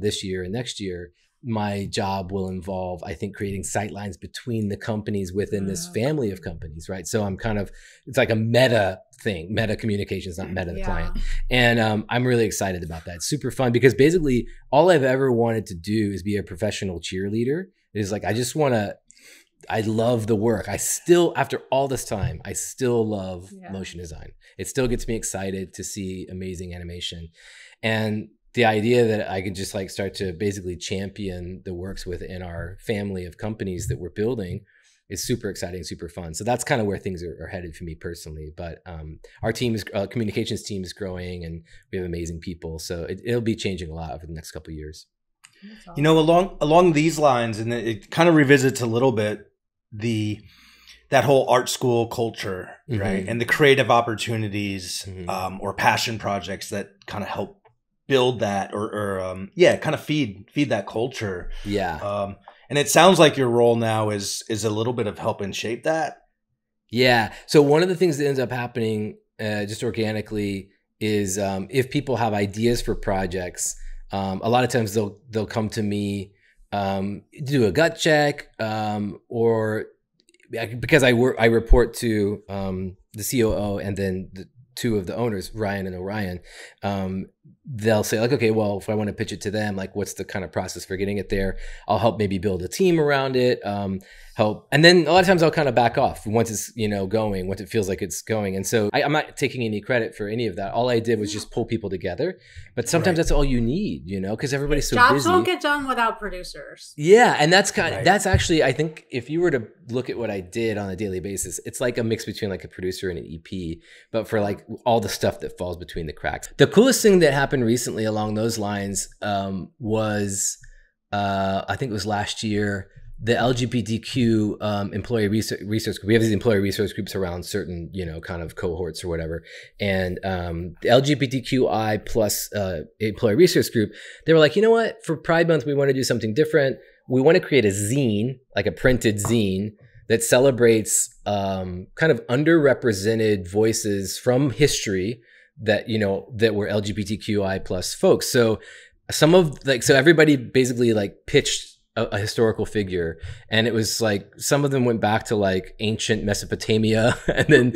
this year and next year. my job will involve, I think, creating sight lines between the companies within this family of companies, right? So I'm kind of, it's like a meta thing, meta communications, not meta the client. And I'm really excited about that. It's super fun because basically all I've ever wanted to do is be a professional cheerleader. It's like, I love the work. I still, after all this time, I still love motion design. It still gets me excited to see amazing animation. And the idea that I could just like start to basically champion the works within our family of companies that we're building is super exciting, super fun. So that's kind of where things are headed for me personally. But our team is communications team is growing, and we have amazing people. So it'll be changing a lot over the next couple of years. Awesome. You know, along these lines, and it kind of revisits a little bit that whole art school culture, right, and the creative opportunities or passion projects that kind of help build that or kind of feed that culture. And it sounds like your role now is a little bit of helping shape that. So one of the things that ends up happening just organically is if people have ideas for projects, a lot of times they'll come to me, do a gut check, or because I report to the COO and then the two of the owners, Ryan and Orion. They'll say like, okay, well, if I want to pitch it to them, like what's the kind of process for getting it there? I'll help maybe build a team around it, help. And then a lot of times I'll kind of back off once it's, going, once it feels like it's going. And so I'm not taking any credit for any of that. All I did was just pull people together. But sometimes that's all you need, because everybody's so busy. Jobs don't get done without producers. Yeah. And that's that's actually, I think if you were to look at what I did on a daily basis, it's like a mix between like a producer and an EP, but for like all the stuff that falls between the cracks. The coolest thing that happened recently along those lines was, I think it was last year, the LGBTQ employee research group. We have these employee resource groups around certain, kind of cohorts or whatever. And the LGBTQI plus employee resource group, they were like, you know what? For Pride Month, we want to do something different. We want to create a zine, like a printed zine that celebrates kind of underrepresented voices from history that, that were LGBTQI plus folks. So so everybody basically like pitched a historical figure, and it was like some of them went back to like ancient Mesopotamia, and then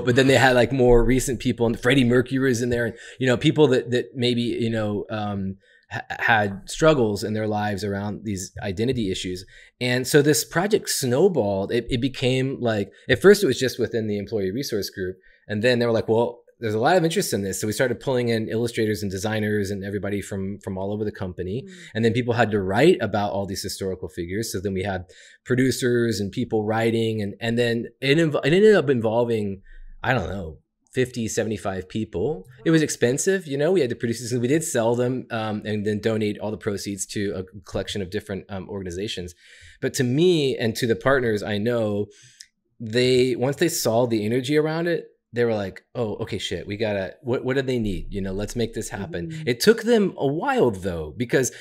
but then they had like more recent people, and Freddie Mercury was in there, and people that maybe had struggles in their lives around these identity issues. And so this project snowballed. It became like, at first it was just within the employee resource group, and then they were like, well, there's a lot of interest in this. So we started pulling in illustrators and designers and everybody from all over the company. And then people had to write about all these historical figures. So then we had producers and people writing, and then it ended up involving, I don't know, 50, 75 people. It was expensive. We had to produce, we did sell them and then donate all the proceeds to a collection of different organizations. But to me and to the partners I know, once they saw the energy around it, they were like, oh, okay, shit, we gotta, what do they need? Let's make this happen. It took them a while though, because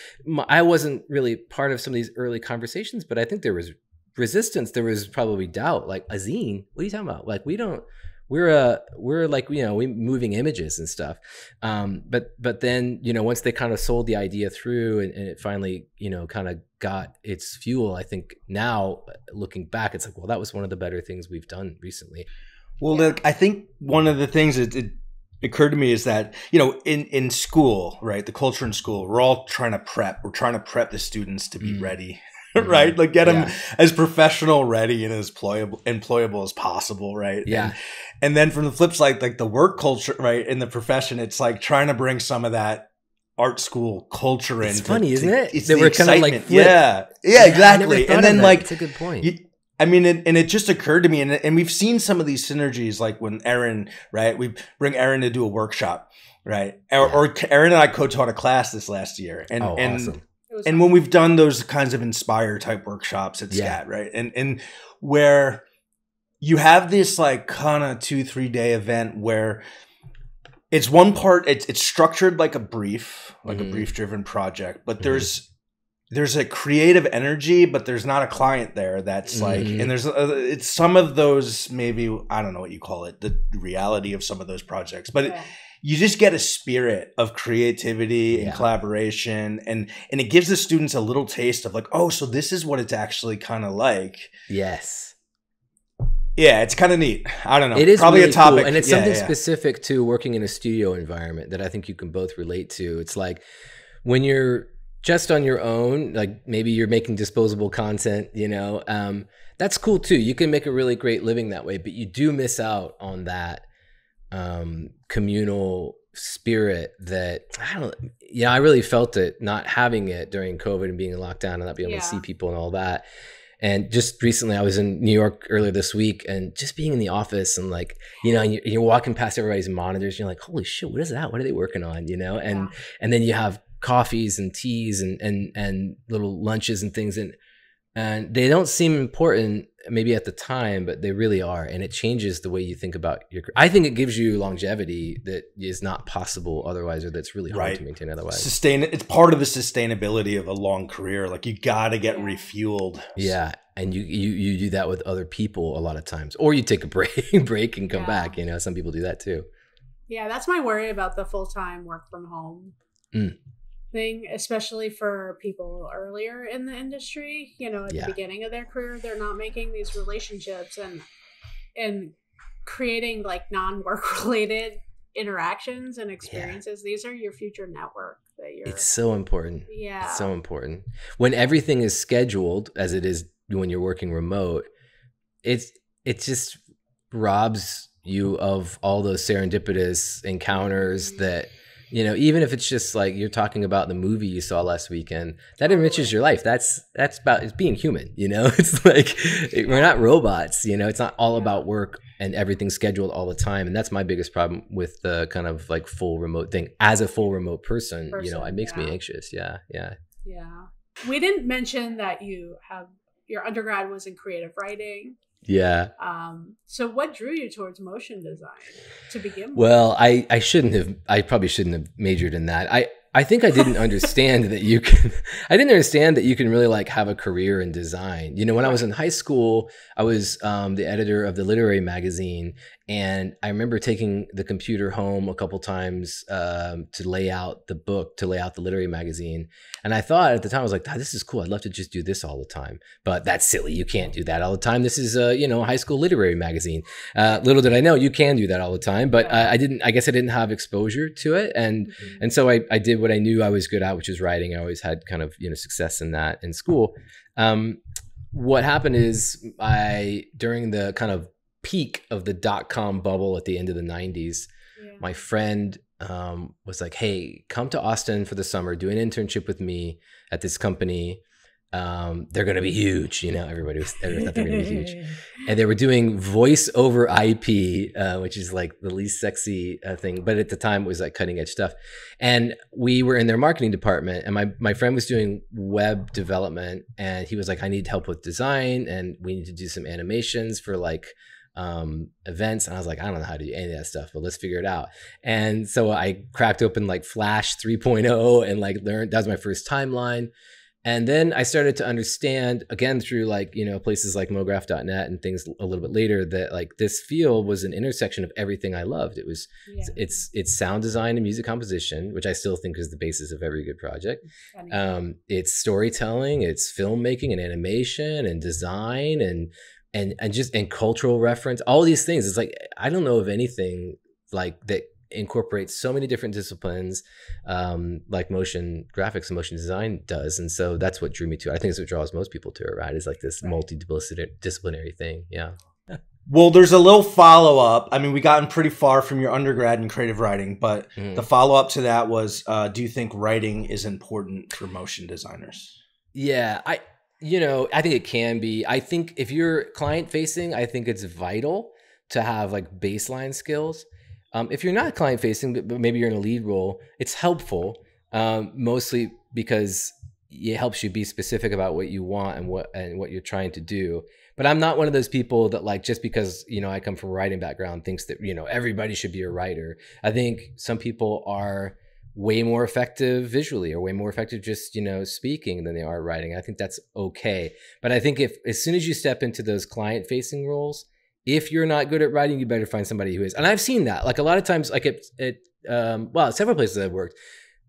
I wasn't really part of some of these early conversations, but I think there was resistance. There was probably doubt, like, a zine? What are you talking about? Like, we're like, we moving images and stuff. But then, once they kind of sold the idea through and it finally, kind of got its fuel, I think now looking back, it's like, well, that was one of the better things we've done recently. Well, look, I think one of the things that it occurred to me is that, in school, right, the culture in school, we're all trying to prep. We're trying to prep the students to be ready, right? Like get them as professional ready and as employable as possible, right? Yeah. And then from the flip side, like the work culture, right, in the profession, it's like trying to bring some of that art school culture in. It's funny, isn't it? It's they the were excitement. Kind of like yeah, exactly. And then like, it's a good point. And it just occurred to me, and we've seen some of these synergies, like when Erin, right, we bring Erin to do a workshop, right, or Erin and I co-taught a class this last year, and awesome. And when we've done those kinds of inspire type workshops at SCAT, right, and where you have this like kind of 2-3 day event where it's one part, it's structured like a brief, a brief driven project, but there's a creative energy, but there's not a client there that's like, and there's it's some of those, maybe, I don't know what you call it, the reality of some of those projects, but you just get a spirit of creativity and collaboration, and it gives the students a little taste of like, oh, so this is what it's actually kind of like. Yes. Yeah, it's kind of neat. I don't know. It is probably really a topic, cool. And it's something specific to working in a studio environment that I think you can both relate to. It's like when you're just on your own, like maybe you're making disposable content, you know, that's cool too. You can make a really great living that way, but you do miss out on that communal spirit that I really felt it not having it during COVID and being in lockdown and not being able to see people and all that. And just recently I was in New York earlier this week, and just being in the office and like, you know, you're walking past everybody's monitors, and you're like, holy shit, what is that? What are they working on? You know? And then you have coffees and teas and little lunches and things, and they don't seem important maybe at the time, but they really are. And it changes the way you think about I think it gives you longevity that is not possible otherwise, or that's really hard to maintain otherwise. It's part of the sustainability of a long career. Like you got to get refueled. Yeah. And you do that with other people a lot of times, or you take a break and come back. You know, some people do that too. Yeah. That's my worry about the full-time work from home thing, especially for people earlier in the industry, you know, at the beginning of their career. They're not making these relationships and creating like non-work related interactions and experiences. These are your future network that it's so important. It's so important when everything is scheduled as it is when you're working remote. It just robs you of all those serendipitous encounters that, you know, even if it's just like you're talking about the movie you saw last weekend, that enriches your life. That's about it's being human, you know. It's like we're not robots, you know. It's not all about work and everything scheduled all the time. And that's my biggest problem with the kind of like full remote thing. As a full remote person, you know, it makes me anxious. Yeah. We didn't mention that your undergrad was in creative writing. Yeah. So what drew you towards motion design to begin with? Well, I probably shouldn't have majored in that. I think I didn't understand that you can, really like have a career in design. You know, when I was in high school, I was the editor of the literary magazine. And I remember taking the computer home a couple times to lay out the book, to lay out the literary magazine. And I thought at the time, I was like, this is cool. I'd love to just do this all the time. But that's silly. You can't do that all the time. This is a high school literary magazine. Little did I know you can do that all the time. But I guess I didn't have exposure to it. And so I did what I knew I was good at, which is writing. I always had kind of success in that in school. What happened is during the kind of peak of the dot-com bubble at the end of the 90s, my friend was like, hey, come to Austin for the summer, do an internship with me at this company. They're going to be huge. Everybody thought they were going to be huge. And they were doing voice over IP, which is like the least sexy thing. But at the time it was like cutting edge stuff. And we were in their marketing department, and my friend was doing web development, and he was like, I need help with design, and we need to do some animations for like events. And I was like, I don't know how to do any of that stuff, but let's figure it out. And so I cracked open like Flash 3.0 and like learned, that was my first timeline. And then I started to understand, again, through like, places like MoGraph.net and things a little bit later, that like this field was an intersection of everything I loved. It was, it's sound design and music composition, which I still think is the basis of every good project. It's storytelling, it's filmmaking and animation and design and cultural reference, all these things. It's like, I don't know of anything like that incorporates so many different disciplines like motion graphics and motion design does. And so that's what drew me to it. I think it's what draws most people to it, right? Is like this multidisciplinary thing. Yeah. Well, there's a little follow-up. I mean, we gotten pretty far from your undergrad in creative writing, but the follow-up to that was, do you think writing is important for motion designers? Yeah, I think it can be. I think if you're client facing, I think it's vital to have like baseline skills. If you're not client facing, but maybe you're in a lead role, it's helpful, mostly because it helps you be specific about what you want and what you're trying to do. But I'm not one of those people that like, just because, I come from a writing background, thinks that, everybody should be a writer. I think some people are way more effective visually or way more effective just, speaking than they are writing. I think that's okay. But I think as soon as you step into those client facing roles, if you're not good at writing, you better find somebody who is. And I've seen that. Like a lot of times, like several places I've worked,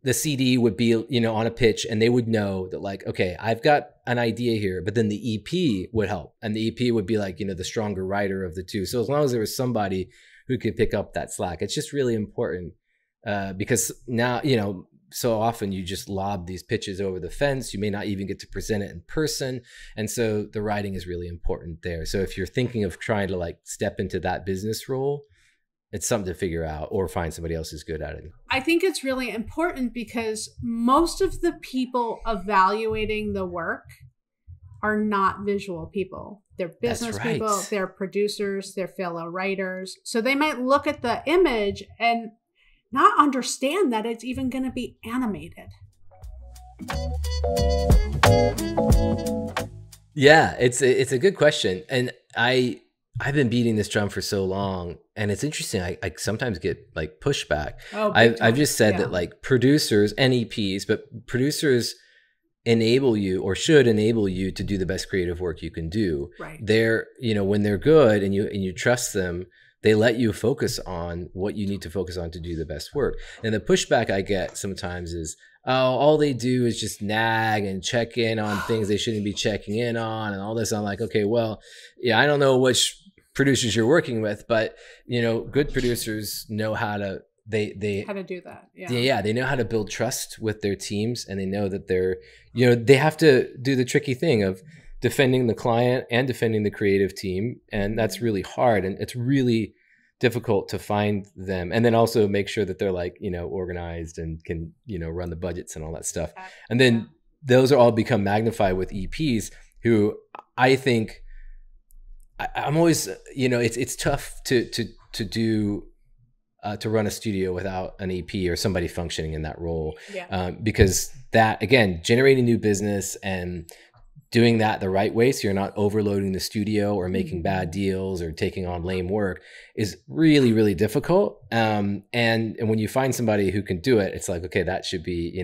the CD would be, on a pitch, and they would know that like, okay, I've got an idea here, but then the EP would help. And the EP would be like, the stronger writer of the two. So as long as there was somebody who could pick up that slack, it's just really important because now, so often you just lob these pitches over the fence. You may not even get to present it in person. And so the writing is really important there. So if you're thinking of trying to like step into that business role, it's something to figure out or find somebody else who's good at it. I think it's really important because most of the people evaluating the work are not visual people. They're business people, they're producers, they're fellow writers. So they might look at the image and not understand that it's even going to be animated. Yeah, it's a good question. And I've been beating this drum for so long, and it's interesting. I sometimes get like pushback. I've just said that like producers and EPs, but producers enable you or should enable you to do the best creative work you can do. Right. They're, when they're good and you trust them, they let you focus on what you need to focus on to do the best work. And the pushback I get sometimes is, oh, all they do is just nag and check in on things they shouldn't be checking in on and all this. I'm like, okay, well, yeah, I don't know which producers you're working with, but good producers know how to how to do that. Yeah, they know how to build trust with their teams, and they know that they're, they have to do the tricky thing of defending the client and defending the creative team. And that's really hard. And it's really difficult to find them. And then also make sure that they're like, organized and can, run the budgets and all that stuff. And then those are all become magnified with EPs who I think I'm always, it's tough to do, to run a studio without an EP or somebody functioning in that role. Because that, again, generating new business and doing that the right way, so you're not overloading the studio or making bad deals or taking on lame work, is really, really difficult. And when you find somebody who can do it, it's like, okay, that should be,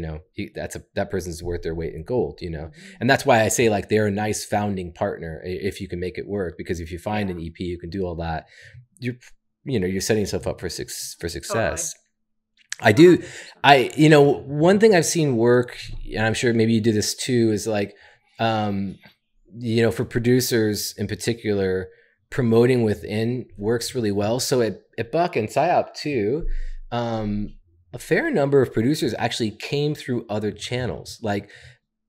that person's worth their weight in gold, And that's why I say like they're a nice founding partner if you can make it work. Because if you find an EP who can do all that, you're setting yourself up for success. Totally. One thing I've seen work, and I'm sure maybe you do this too, is like, for producers in particular, promoting within works really well. So at Buck and PsyOp too, a fair number of producers actually came through other channels. Like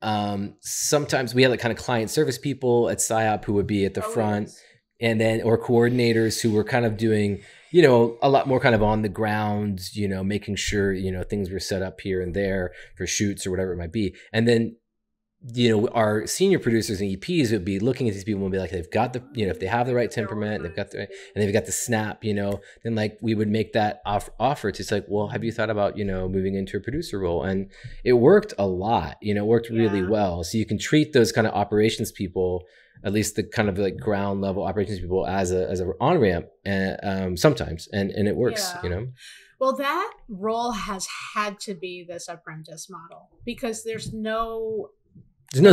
sometimes we had like kind of client service people at PsyOp who would be at the front, and then or coordinators who were kind of doing, a lot more kind of on the ground, making sure, things were set up here and there for shoots or whatever it might be. And then our senior producers and EPs would be looking at these people and be like, they've got the, if they have the right temperament, and they've got the snap, then like we would make that offer to, it's like, well, have you thought about, moving into a producer role? And it worked a lot, it worked really well. So you can treat those kind of operations people, at least the kind of like ground level operations people, as an on-ramp sometimes, and it works, Well, that role has had to be this apprentice model because there's no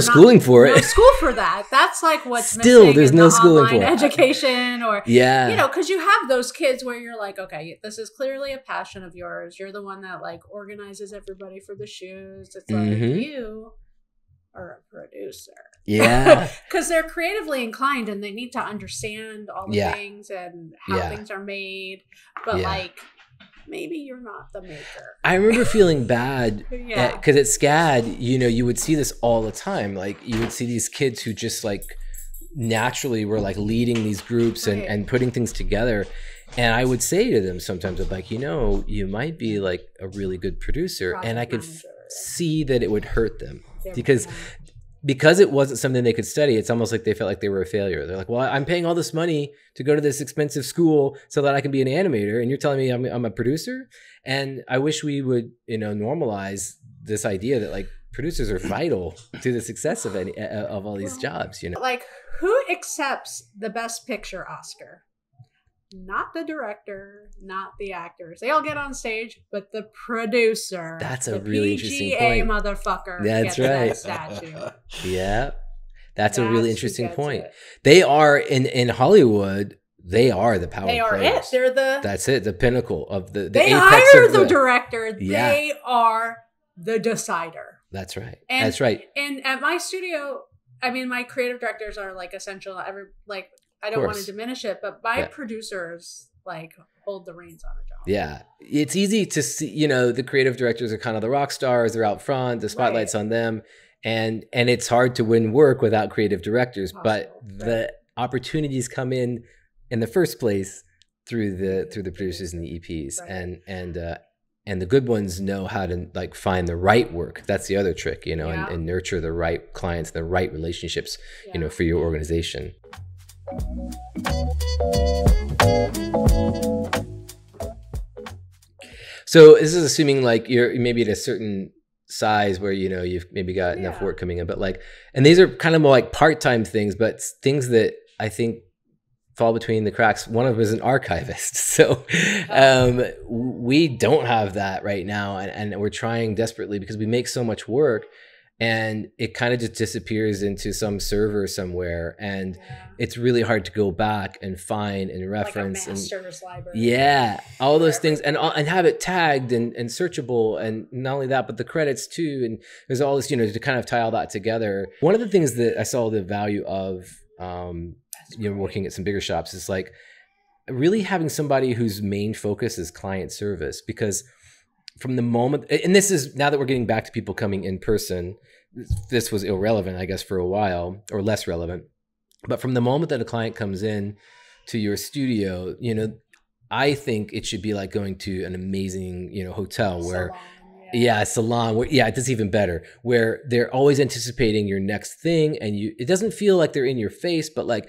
schooling for it. No school for that. That's like what's still missing there's in no the schooling online for it. Education or yeah, because you have those kids where you're like, okay, this is clearly a passion of yours. You're the one that like organizes everybody for the shoes. It's like you are a producer. Yeah, because they're creatively inclined and they need to understand all the things and how things are made. But like, maybe you're not the maker. I remember feeling bad because at SCAD, you would see this all the time. Like you would see these kids who just like naturally were like leading these groups and putting things together. And I would say to them sometimes, I'm like, you might be like a really good producer. Project and I could see that it would hurt them because it wasn't something they could study. It's almost like they felt like they were a failure. They're like, well, I'm paying all this money to go to this expensive school so that I can be an animator. And you're telling me I'm a producer? And I wish we would, normalize this idea that like producers are vital to the success of all these jobs, Like who accepts the Best Picture Oscar? Not the director, not the actors. They all get on stage, but the producer. That's a really interesting point. Motherfucker. That's right. That statue. Yeah. That's a really interesting point. They are in Hollywood. they are the power They are players. it. They're the. That's it. The pinnacle of the They apex hire of the director. Yeah. They are the decider. That's right. And, That's right. And at my studio, I mean, my creative directors are like essential. I don't want to diminish it, but my producers like hold the reins on a job. Yeah. It's easy to see, you know, the creative directors are kind of the rock stars. They're out front. The spotlight's on them. And it's hard to win work without creative directors, but the opportunities come in the first place through the producers and the EPs, and the good ones know how to like find the right work. That's the other trick, you know, and nurture the right clients, the right relationships, you know, for your organization. So this is assuming like you're maybe at a certain size where, you know, you've maybe got enough work coming in, but like, and these are kind of more like part-time things, but things that I think fall between the cracks. One of them is an archivist. So we don't have that right now. And we're trying desperately because we make so much work and it kind of just disappears into some server somewhere. And it's really hard to go back and find and reference. Like a master's library. Yeah. All those things and have it tagged and searchable. And not only that, but the credits too. And there's all this, you know, to kind of tie all that together. One of the things that I saw the value of, you know, working at some bigger shops is like really having somebody whose main focus is client service, because from the moment, and this is now that we're getting back to people coming in person, this was irrelevant, I guess, for a while, or less relevant. But from the moment that a client comes in to your studio, you know, I think it should be like going to an amazing, you know, hotel where salon. Where, it's even better, where they're always anticipating your next thing, and it doesn't feel like they're in your face, but like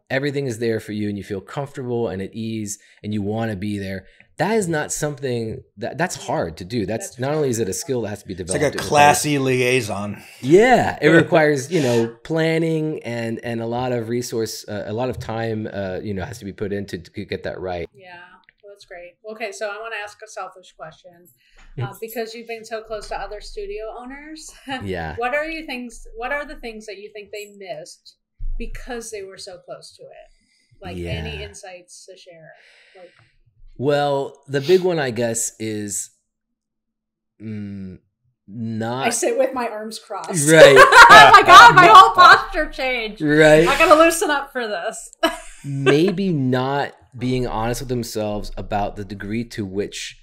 everything is there for you, and you feel comfortable and at ease, and you want to be there. That is not something that's hard to do. That's not only is it a skill that has to be developed. It's like a classy liaison. Yeah, it requires, you know, planning and a lot of resource, a lot of time, you know, has to be put in to get that right. Yeah. That's great. Okay, so I want to ask a selfish question because you've been so close to other studio owners. What are the things that you think they missed because they were so close to it? Like any insights to share? Like, well, the big one, I guess, is not. I sit with my arms crossed. Right. Oh my God, my whole posture changed. Right. I gotta loosen up for this. Maybe not being honest with themselves about the degree to which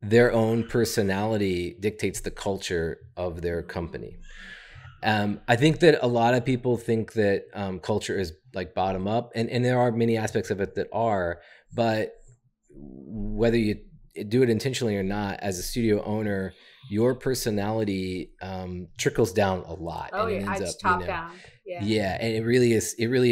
their own personality dictates the culture of their company. I think that a lot of people think that culture is like bottom up, and there are many aspects of it that are, but whether you do it intentionally or not, as a studio owner, your personality trickles down a lot. Oh, and yeah, it's top down. Yeah, and it really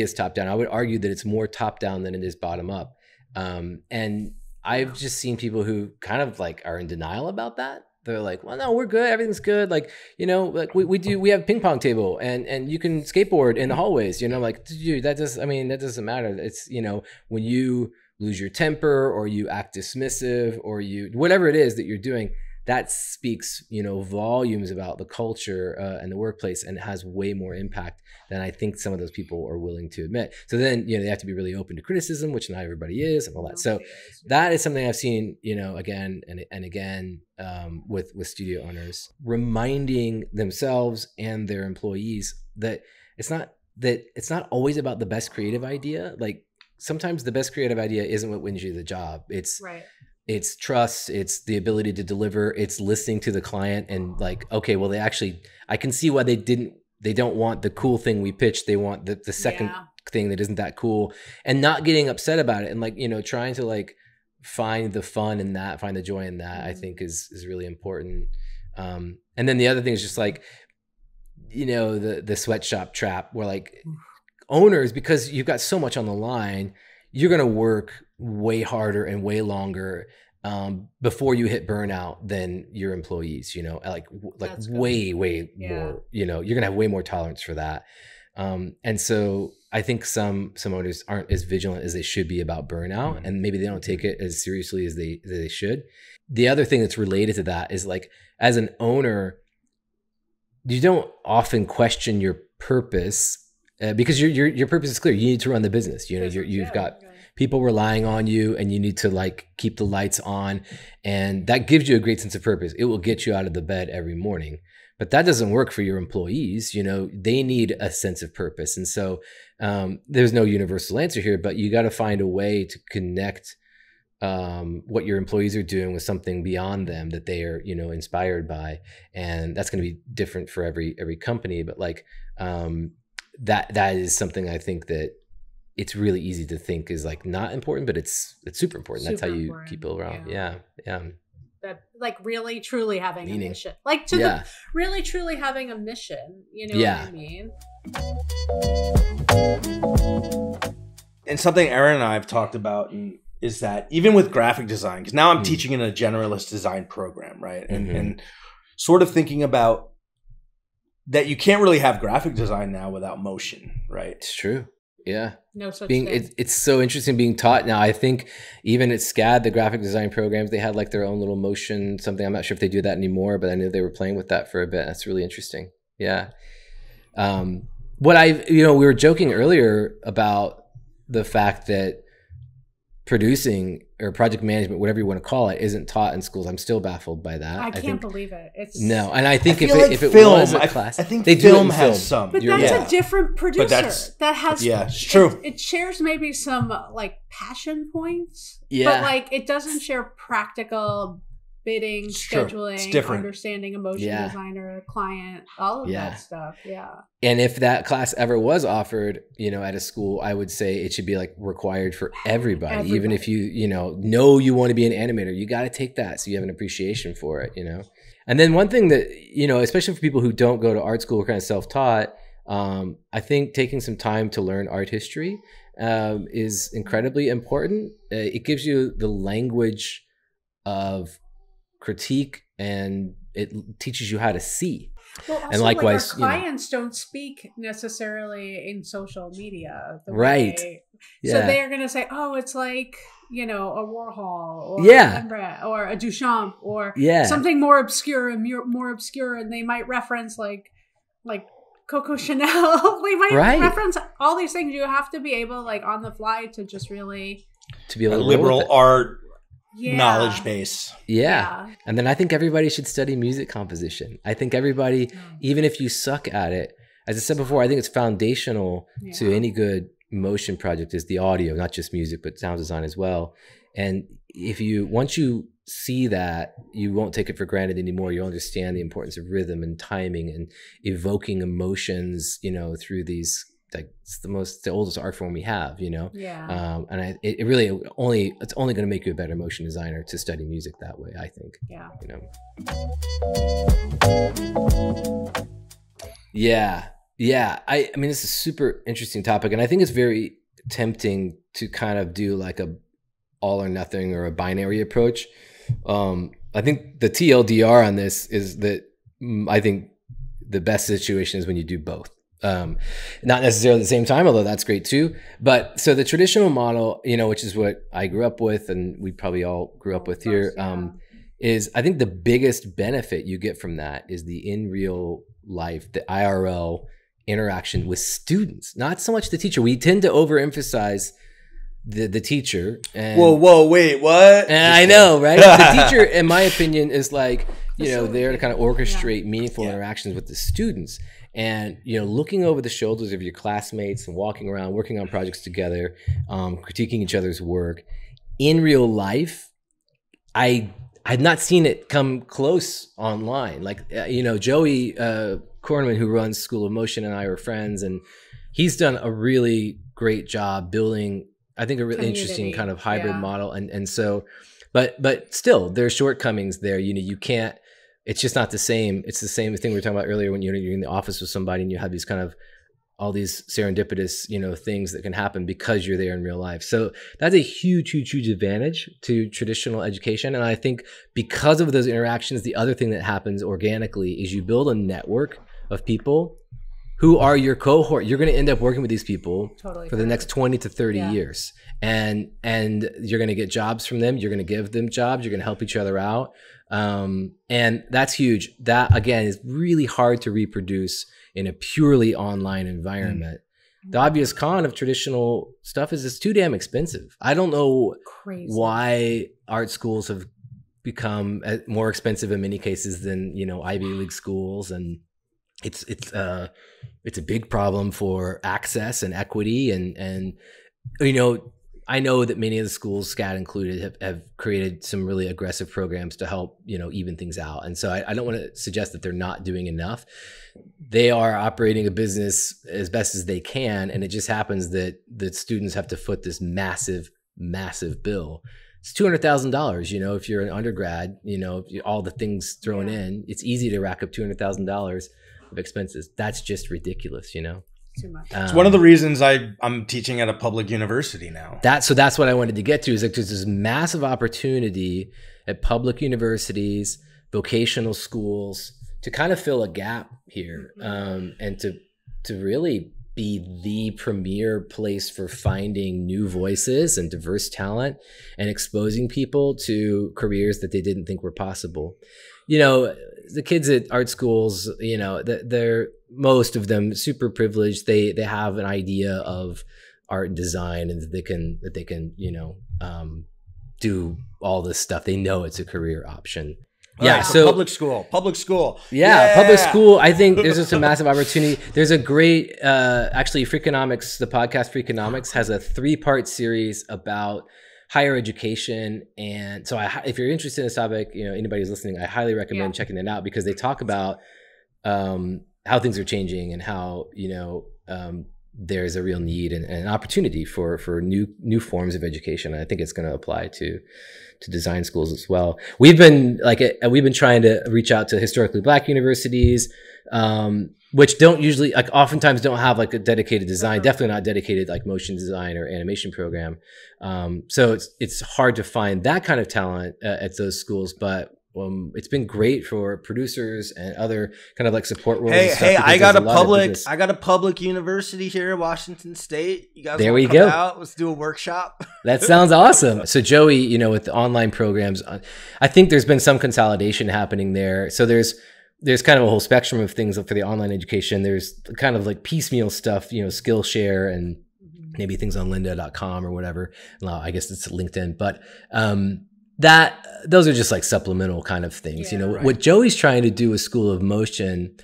is top down. I would argue that it's more top down than it is bottom up. And I've just seen people who kind of like are in denial about that. They're like, well, no, we're good. Everything's good. Like, you know, like we have a ping pong table and you can skateboard in the hallways, you know, like, dude, that doesn't matter. It's, you know, when you lose your temper or you act dismissive or whatever it is that you're doing, that speaks, you know, volumes about the culture and the workplace, and it has way more impact than I think some of those people are willing to admit. So then, you know, they have to be really open to criticism, which not everybody is, and all that. So that is something I've seen, you know, again and again with studio owners, reminding themselves and their employees that it's not always about the best creative idea. Like sometimes the best creative idea isn't what wins you the job. It's trust, it's the ability to deliver, it's listening to the client and like, okay, well, I can see why they don't want the cool thing we pitched. They want the second thing that isn't that cool, and not getting upset about it. And like, you know, trying to like find the fun in that, find the joy in that, I think is really important. And then the other thing is just like, you know, the sweatshop trap where like owners, because you've got so much on the line, you're going to work way harder and way longer before you hit burnout than your employees, you know, like way more, you know, you're going to have way more tolerance for that. And so I think some owners aren't as vigilant as they should be about burnout, and maybe they don't take it as seriously as they should. The other thing that's related to that is like, as an owner, you don't often question your purpose because your purpose is clear. You need to run the business. You know, you've got people relying on you, and you need to like keep the lights on, and that gives you a great sense of purpose. It will get you out of the bed every morning. But that doesn't work for your employees. You know, they need a sense of purpose. And so there's no universal answer here, but you got to find a way to connect what your employees are doing with something beyond them that they are, you know, inspired by. And that's going to be different for every company. But like that is something I think that it's really easy to think is like not important, but it's super important. That's how you keep people around. Yeah. That like really truly having a mission, like really truly having a mission, you know what I mean? And something Erin and I have talked about is that even with graphic design, because now I'm teaching in a generalist design program, right? And sort of thinking about that you can't really have graphic design now without motion, right? It's true. Yeah. No such thing. It's so interesting being taught now. I think even at SCAD, the graphic design programs, they had like their own little motion something. I'm not sure if they do that anymore, but I knew they were playing with that for a bit. That's really interesting. Yeah. We were joking earlier about the fact that producing or project management, whatever you want to call it, isn't taught in schools. I'm still baffled by that. I can't believe it. No, and I think if it was a class, I think they film do it in has some. But that's a different producer. That has it's true. It shares maybe some like passion points. Yeah. But like it doesn't share practical bidding, scheduling, understanding a motion designer, client, all of that stuff. Yeah. And if that class ever was offered, you know, at a school, I would say it should be like required for everybody. Even if you know you want to be an animator, you got to take that so you have an appreciation for it, you know. And then one thing that, you know, especially for people who don't go to art school or kind of self-taught, I think taking some time to learn art history is incredibly important. It gives you the language of critique, and it teaches you how to see. Well, also, and likewise, like our clients don't speak necessarily in social media, right? So they're going to say, "Oh, it's like a Warhol or a Rembrandt or a Duchamp or something more obscure," and they might reference like Coco Chanel. They might reference all these things. You have to be able, like on the fly, to just really be a liberal art. Knowledge base. Yeah. And then I think everybody should study music composition. I think everybody, even if you suck at it, as I said before, I think it's foundational to any good motion project is the audio, not just music, but sound design as well. And once you see that, you won't take it for granted anymore. You'll understand the importance of rhythm and timing and evoking emotions, you know, through these, like it's the oldest art form we have, you know. And it really it's only going to make you a better motion designer to study music that way, I think. You know. I mean, this is a super interesting topic, and I think it's very tempting to kind of do like a all or nothing or a binary approach. I think the TLDR on this is that I think the best situation is when you do both. Not necessarily at the same time, although that's great too. But so the traditional model, you know, which is what I grew up with, and we probably all grew up with here, is I think the biggest benefit you get from that is the in real life, the IRL interaction with students, not so much the teacher. We tend to overemphasize the teacher. And, whoa, wait, what? And I know, right? The teacher, in my opinion, is like, you know, there to kind of orchestrate meaningful interactions with the students. And, you know, looking over the shoulders of your classmates and walking around, working on projects together, critiquing each other's work. In real life, I've not seen it come close online. Like, you know, Joey Kornman, who runs School of Motion, and I are friends, and he's done a really great job building, I think, a really interesting kind of hybrid model. And so, but still, there are shortcomings there. You know, you can't, it's just not the same. It's the same thing we were talking about earlier when you're in the office with somebody and you have these kind of all these serendipitous, you know, things that can happen because you're there in real life. So that's a huge, huge, huge advantage to traditional education. And I think because of those interactions, the other thing that happens organically is you build a network of people who are your cohort. You're going to end up working with these people for the next 20 to 30 years. And you're going to get jobs from them. You're going to give them jobs. You're going to help each other out. And that's huge. That, again, is really hard to reproduce in a purely online environment. The obvious con of traditional stuff is it's too damn expensive. I don't know why art schools have become more expensive in many cases than, you know, Ivy League schools, and it's a big problem for access and equity, and you know, I know that many of the schools, SCAD included, have created some really aggressive programs to help, you know, even things out. And so I don't want to suggest that they're not doing enough. They are operating a business as best as they can, and it just happens that students have to foot this massive, massive bill. It's $200,000. You know, if you're an undergrad, you know, all the things thrown in, it's easy to rack up $200,000 of expenses. That's just ridiculous, you know. Too much. It's one of the reasons I'm teaching at a public university now. That's what I wanted to get to, is like there's this massive opportunity at public universities, vocational schools, to kind of fill a gap here, and to really be the premier place for finding new voices and diverse talent and exposing people to careers that they didn't think were possible. You know, the kids at art schools, you know, they're most of them super privileged. They have an idea of art and design, and that they can you know, do all this stuff. They know it's a career option. Yeah, right, so public school. Yeah, public school. I think there's just a massive opportunity. There's a great, actually, Freakonomics, the podcast Freakonomics, has a 3-part series about higher education. And so if you're interested in this topic, you know, anybody who's listening, I highly recommend checking it out, because they talk about how things are changing and how, you know, there's a real need and an opportunity for new forms of education. And I think it's going to apply to design schools as well. We've been trying to reach out to historically Black universities, which don't usually, like, oftentimes don't have like a dedicated design, definitely not dedicated like motion design or animation program. So it's hard to find that kind of talent at those schools, but it's been great for producers and other kind of like support roles. Hey, I got a public university here in Washington State. You guys there want we to come go. out? Let's do a workshop. That sounds awesome. So Joey, you know, with the online programs, I think there's been some consolidation happening there. So there's kind of a whole spectrum of things for the online education. There's kind of like piecemeal stuff, you know, Skillshare and maybe things on lynda.com or whatever. Well, I guess it's LinkedIn, but those are just like supplemental kind of things. You know, right. What Joey's trying to do with School of Motion,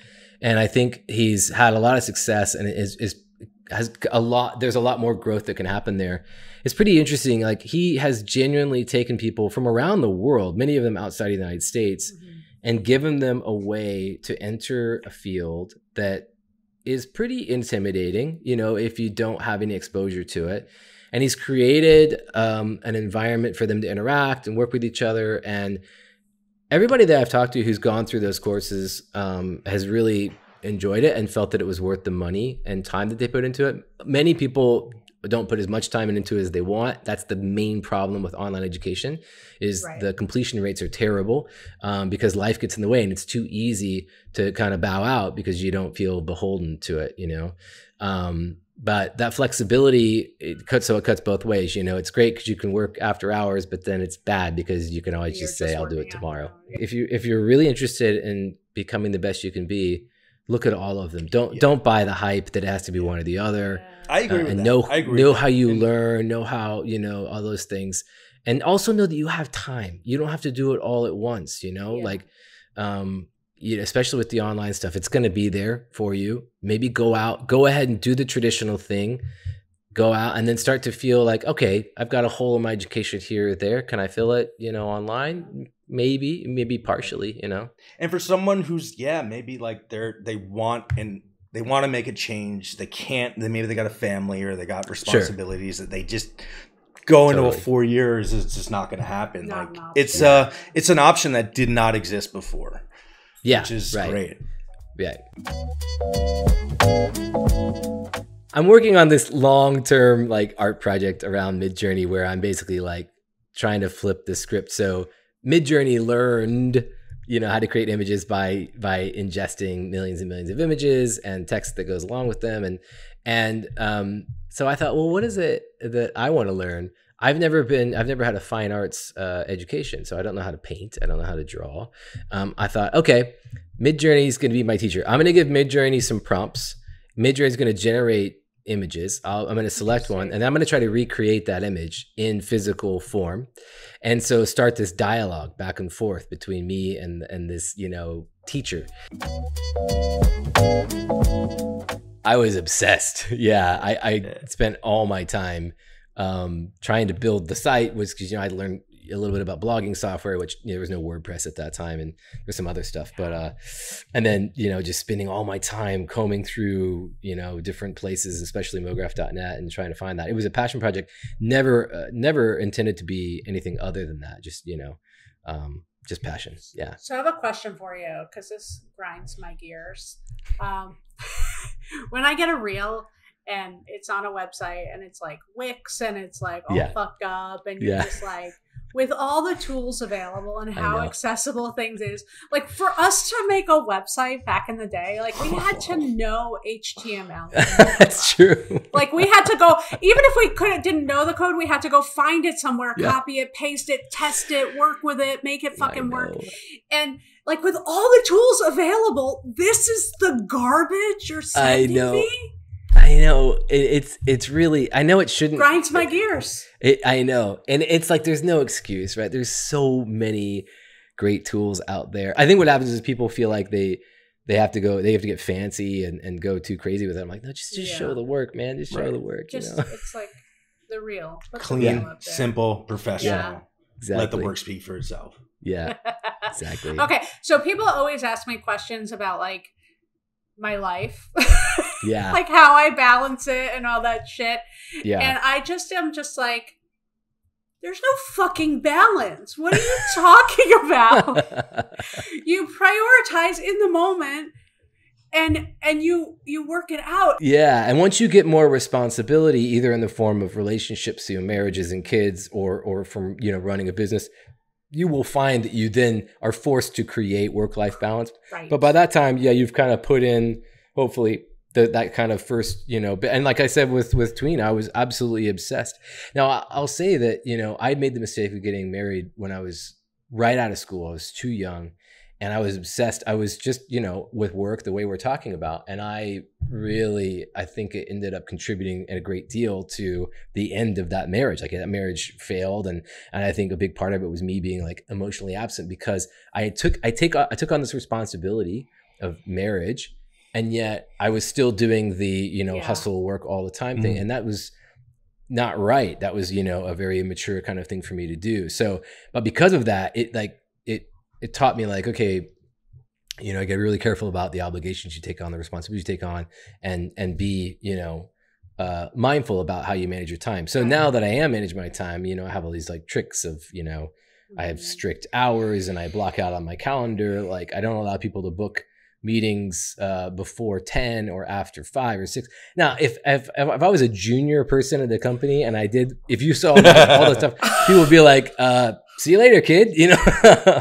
and I think he's had a lot of success, and has a lot. There's a lot more growth that can happen there. It's pretty interesting. Like, he has genuinely taken people from around the world, many of them outside of the United States, and given them a way to enter a field that is pretty intimidating, you know, if you don't have any exposure to it. And he's created an environment for them to interact and work with each other. And everybody that I've talked to who's gone through those courses has really enjoyed it and felt that it was worth the money and time that they put into it. Many people don't put as much time into it as they want. That's the main problem with online education, is the completion rates are terrible, because life gets in the way, and it's too easy to kind of bow out because you don't feel beholden to it, you know? But that flexibility, it cuts both ways. You know, it's great because you can work after hours, but then it's bad because you can always just say, I'll do it tomorrow. If you're really interested in becoming the best you can be, look at all of them. Don't buy the hype that it has to be one or the other. I agree with and that. Know how you learn, know how, you know, all those things. And also know that you have time. You don't have to do it all at once, you know? Like, you know, especially with the online stuff, it's going to be there for you. Maybe go ahead and do the traditional thing, go out and then start to feel like, okay, I've got a hole in my education here or there. Can I fill it, you know, online? Maybe partially, you know? And for someone who's, maybe like they want to make a change. They can't, maybe they got a family or they got responsibilities that they just go into 4 years. It's just not going to happen. It's an option that did not exist before. Yeah, which is great. Yeah. I'm working on this long-term like art project around Midjourney, where I'm basically like trying to flip the script. So Midjourney learned, you know, how to create images by ingesting millions and millions of images and text that goes along with them. And so I thought, well, what is it that I want to learn? I've never had a fine arts education, so I don't know how to paint. I don't know how to draw. I thought, okay, Midjourney is going to be my teacher. I'm going to give Midjourney some prompts. Midjourney is going to generate images. I'm going to select one, and I'm going to try to recreate that image in physical form. And so start this dialogue back and forth between me and this, you know, teacher. I was obsessed. Yeah, I spent all my time trying to build the site, was because, you know, I'd learned a little bit about blogging software, which, you know, there was no WordPress at that time, and there's some other stuff. But and then, you know, just spending all my time combing through, you know, different places, especially mograph.net, and trying to find that. It was a passion project. Never intended to be anything other than that. Just, you know, just passion. Yeah. So I have a question for you, because this grinds my gears. When I get a reel and it's on a website and it's like Wix and it's like all fucked up, and you're just like, with all the tools available and how accessible things is, like, for us to make a website back in the day, like, we had to know HTML. That's true. Like, we had to go, even if we didn't know the code, we had to go find it somewhere, copy it, paste it, test it, work with it, make it fucking work. And like, with all the tools available, this is the garbage you're sending me? I know. It's really, I know it shouldn't. Grinds my gears. I know. And it's like, there's no excuse, right? There's so many great tools out there. I think what happens is people feel like they have to get fancy and go too crazy with it. I'm like, no, just show the work, man. Just show the work. Just, you know? It's like the real. Clean, simple, professional. Yeah, exactly. Let the work speak for itself. Yeah, exactly. Okay. So people always ask me questions about, like, my life. Yeah. Like, how I balance it and all that shit. Yeah. And I just am just like, there's no fucking balance. What are you talking about? You prioritize in the moment and you work it out. Yeah. And once you get more responsibility, either in the form of relationships, you know, marriages and kids, or from, you know, running a business, you will find that you then are forced to create work-life balance. Right. But by that time, you've kind of put in, hopefully, that kind of first, you know, and like I said with Tween, I was absolutely obsessed. Now, I'll say that, you know, I made the mistake of getting married when I was right out of school. I was too young, and I was obsessed. I was just, you know, with work, the way we're talking about. And I think it ended up contributing a great deal to the end of that marriage. Like, that marriage failed. And I think a big part of it was me being, like, emotionally absent, because I took on this responsibility of marriage, and yet I was still doing the, you know, hustle, work all the time thing. And that was not right. That was, you know, a very immature kind of thing for me to do. So, but because of that, it taught me, like, okay, you know, I get really careful about the obligations you take on, the responsibilities you take on, and be, you know, mindful about how you manage your time. So now that I am managing my time, you know, I have all these, like, tricks of, you know, I have strict hours, and I block out on my calendar. Like, I don't allow people to book meetings before 10 or after 5 or 6. Now, if I was a junior person at the company, and if you saw all the stuff, people would be like, see you later, kid, you know?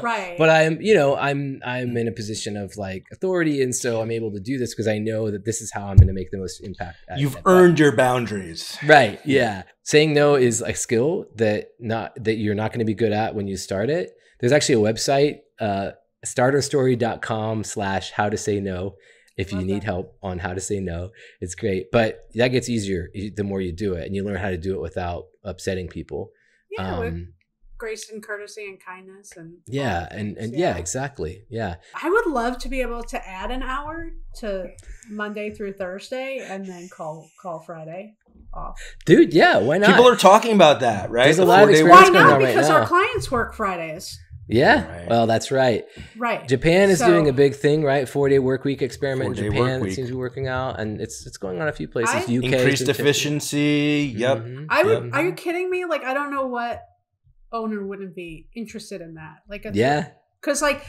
Right. But I'm in a position of, like, authority. And so I'm able to do this because I know that this is how I'm going to make the most impact. You've earned your boundaries. Right. Yeah. Saying no is a skill that you're not going to be good at when you start it. There's actually a website, starterstory.com/how to say no. If you need help on how to say no, it's great. But that gets easier the more you do it, and you learn how to do it without upsetting people. Yeah. With grace and courtesy and kindness and exactly. Yeah. I would love to be able to add an hour to Monday through Thursday and then call Friday off. Dude, yeah, why not? People are talking about that, right? There's a lot of experience going on right now. Because our clients work Fridays. Yeah, right. Well, that's right. Right. Japan is doing a big thing, right? 4-day work week experiment in Japan. It seems to be working out, and it's going on a few places. UK increased efficiency. Yep. Mm-hmm. Are you kidding me? Like, I don't know what owner wouldn't be interested in that. Like, because, like,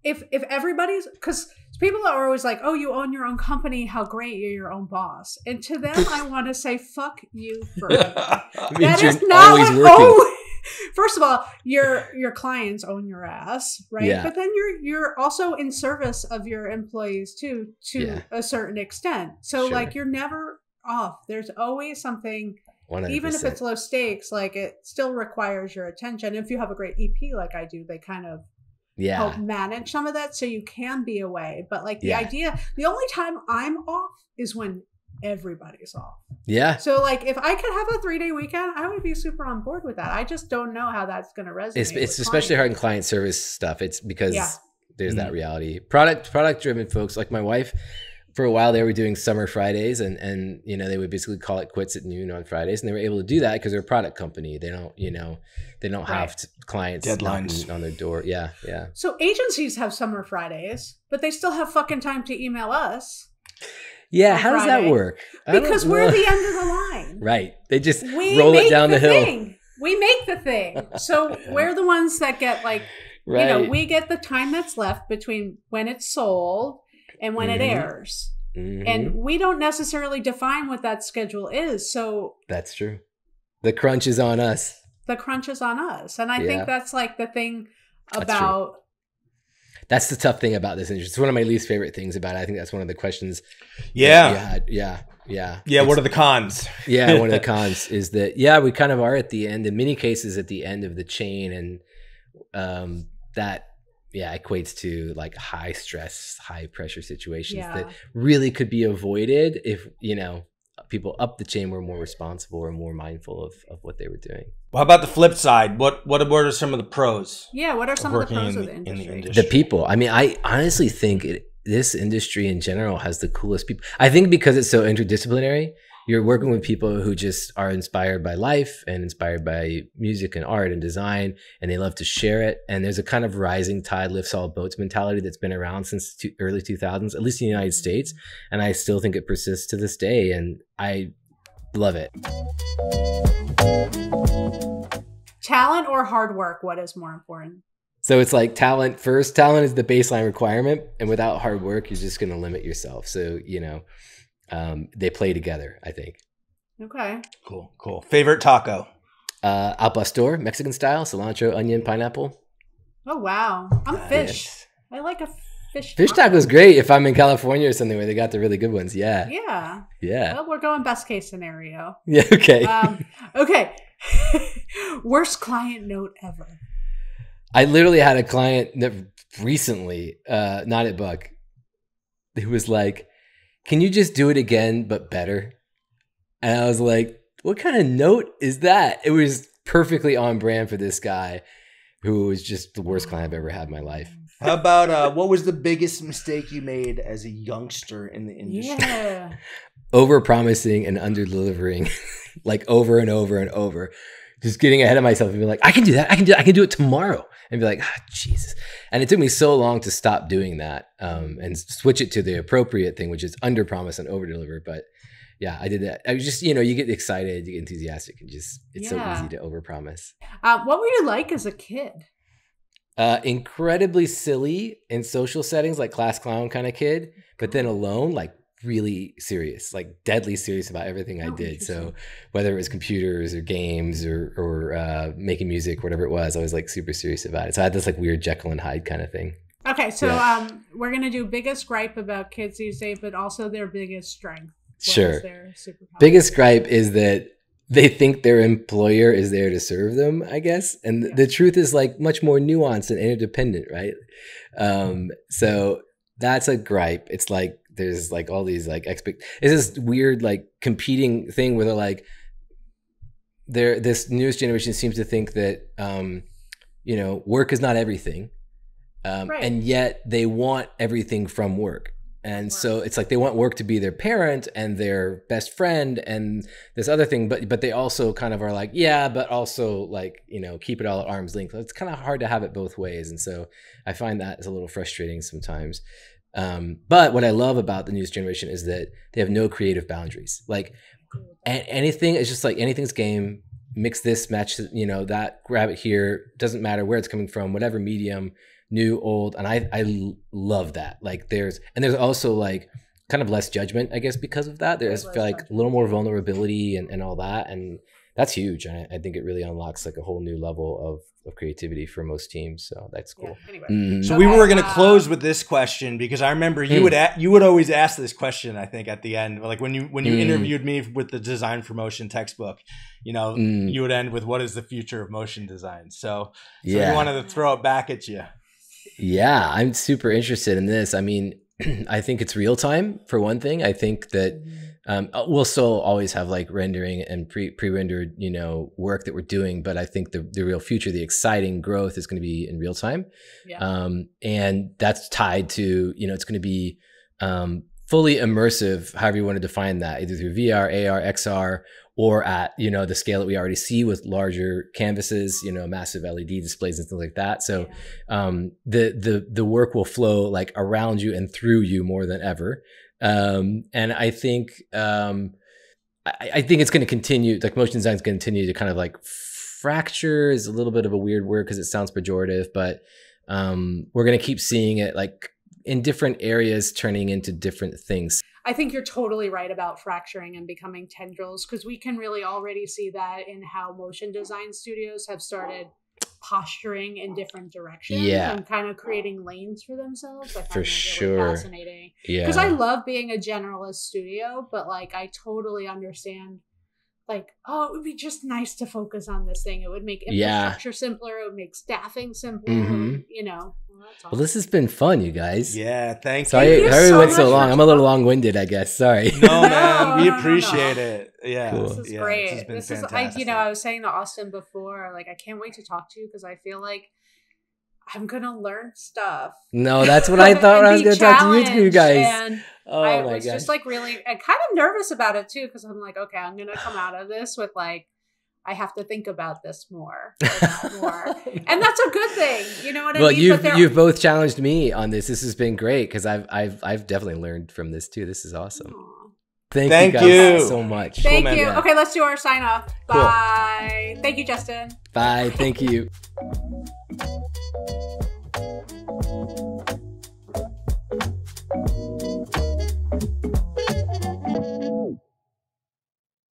if everybody's, because people are always like, oh, you own your own company, how great, you're your own boss. And to them, I want to say, fuck you forever. That is not always what working. First of all, your clients own your ass, right? Yeah. But then you're also in service of your employees too, to a certain extent. So like, you're never off. There's always something, 100%. Even if it's low stakes, like, it still requires your attention. If you have a great EP like I do, they kind of help manage some of that so you can be away. But like the idea, the only time I'm off is when everybody's off. Yeah. So like if I could have a 3-day weekend, I would be super on board with that. I just don't know how that's going to resonate. It's especially hard in client service stuff. It's because there's that reality. Product driven folks like my wife, for a while they were doing summer Fridays and you know, they would basically call it quits at noon on Fridays, and they were able to do that because they're a product company. They don't, you know, they don't have clients deadlines on their door. Yeah. Yeah. So agencies have summer Fridays, but they still have fucking time to email us. Yeah, how does that work? Because we're the end of the line. Right. They just roll it down the hill. We make the thing. So we're the ones that get like, you know, we get the time that's left between when it's sold and when it airs. And we don't necessarily define what that schedule is. So that's true. The crunch is on us. The crunch is on us. And I think that's like the thing about... That's the tough thing about this industry. It's one of my least favorite things about it. I think that's one of the questions. Yeah. Yeah. What are the cons? Yeah. One of the cons is that, we kind of are at the end, in many cases at the end of the chain. And that equates to like high stress, high pressure situations that really could be avoided if, you know, people up the chain were more responsible or more mindful of what they were doing. Well, how about the flip side? What are some of the pros? Yeah, what are some of the pros of the industry? The people. I mean, I honestly think this industry in general has the coolest people. I think because it's so interdisciplinary, you're working with people who just are inspired by life and inspired by music and art and design, and they love to share it. And there's a kind of rising tide lifts all boats mentality that's been around since early 2000s, at least in the United States. And I still think it persists to this day. And I love it. Talent or hard work? What is more important? So it's like talent first. Talent is the baseline requirement. And without hard work, you're just going to limit yourself. So, you know, they play together, I think. Okay. Cool. Favorite taco? Al pastor, Mexican style, cilantro, onion, pineapple. Oh, wow. I'm fish. Yes. I like a fish taco is great if I'm in California or something where they got the really good ones. Yeah. Well, we're going best case scenario. Yeah. Okay. Okay. Worst client note ever. I literally had a client recently, not at Buck, who was like, "Can you just do it again, but better?" And I was like, what kind of note is that? It was perfectly on brand for this guy who was just the worst client I've ever had in my life. How about what was the biggest mistake you made as a youngster in the industry? Yeah. Over-promising and under-delivering, like over and over and over. Just getting ahead of myself and be like, I can do that. I can do it tomorrow. And be like, Jesus. And it took me so long to stop doing that and switch it to the appropriate thing, which is under-promise and over-deliver. But yeah, I did that. I was just, you know, you get excited, you get enthusiastic, and just, it's so easy to overpromise. What were you like as a kid? Incredibly silly in social settings, like class clown kind of kid, but then alone, like really serious, like deadly serious about everything I did. So whether it was computers or games or making music, whatever it was, I was like super serious about it. So I had this like weird Jekyll and Hyde kind of thing. Okay, so we're going to do biggest gripe about kids these days, but also their biggest strength. Sure. Biggest gripe is that they think their employer is there to serve them, I guess. And the truth is like much more nuanced and interdependent, right? So that's a gripe. It's like there's like all these like it's this weird like competing thing where they're like this newest generation seems to think that you know, work is not everything. And yet they want everything from work. And so it's like they want work to be their parent and their best friend and this other thing, but they also kind of are like, yeah, but also like, you know, keep it all at arm's length. It's kind of hard to have it both ways. And so I find that is a little frustrating sometimes. But what I love about the newest generation is that they have no creative boundaries. Like anything is just like anything's game, mix this, match, you know, that, grab it here. Doesn't matter where it's coming from, whatever medium, new, old. And I love that. Like there's also like kind of less judgment, I guess, because of that. There's like a little more vulnerability and all that. And that's huge. And I think it really unlocks like a whole new level of creativity for most teams. So that's cool. Yeah, anyway. So we were going to close with this question because I remember you would always ask this question, I think, at the end, like when you interviewed me with the Design for Motion textbook, you know, you would end with, what is the future of motion design? So we wanted to throw it back at you. Yeah, I'm super interested in this. I mean, I think it's real time for one thing. I think that we'll still always have like rendering and pre-rendered, you know, work that we're doing. But I think the real future, the exciting growth is going to be in real time. Yeah. And that's tied to, you know, it's going to be fully immersive, however you want to define that, either through VR, AR, XR, or at, you know, the scale that we already see with larger canvases, you know, massive LED displays and things like that. So the work will flow like around you and through you more than ever. And I think I think it's going to continue, like motion design is going to continue to kind of like fracture is a little bit of a weird word because it sounds pejorative, but we're going to keep seeing it like in different areas turning into different things. I think you're totally right about fracturing and becoming tendrils, because we can really already see that in how motion design studios have started posturing in different directions and kind of creating lanes for themselves. I find that really fascinating. Because I love being a generalist studio, but like I totally understand like, oh, it would be just nice to focus on this thing. It would make infrastructure simpler. It would make staffing simpler. You know. Well, that's awesome. Well, this has been fun, you guys. Yeah, thank you. Sorry we went so long. I'm a little long-winded, I guess. Sorry. No, man, we appreciate it. Yeah, cool. This is great. This is, I was saying to Austin before, like, I can't wait to talk to you because I feel like I'm gonna learn stuff. No, that's what I thought when I was gonna talk to you guys. And I was just like really and kind of nervous about it too, because I'm like, okay, I'm gonna come out of this with like, I have to think about this more. And that's a good thing. You know what I mean? Well, you've both challenged me on this. This has been great because I've definitely learned from this too. This is awesome. Aww. Thank you guys so much. Thank you. Okay, let's do our sign off. Bye. Cool. Thank you, Justin. Bye. Thank you.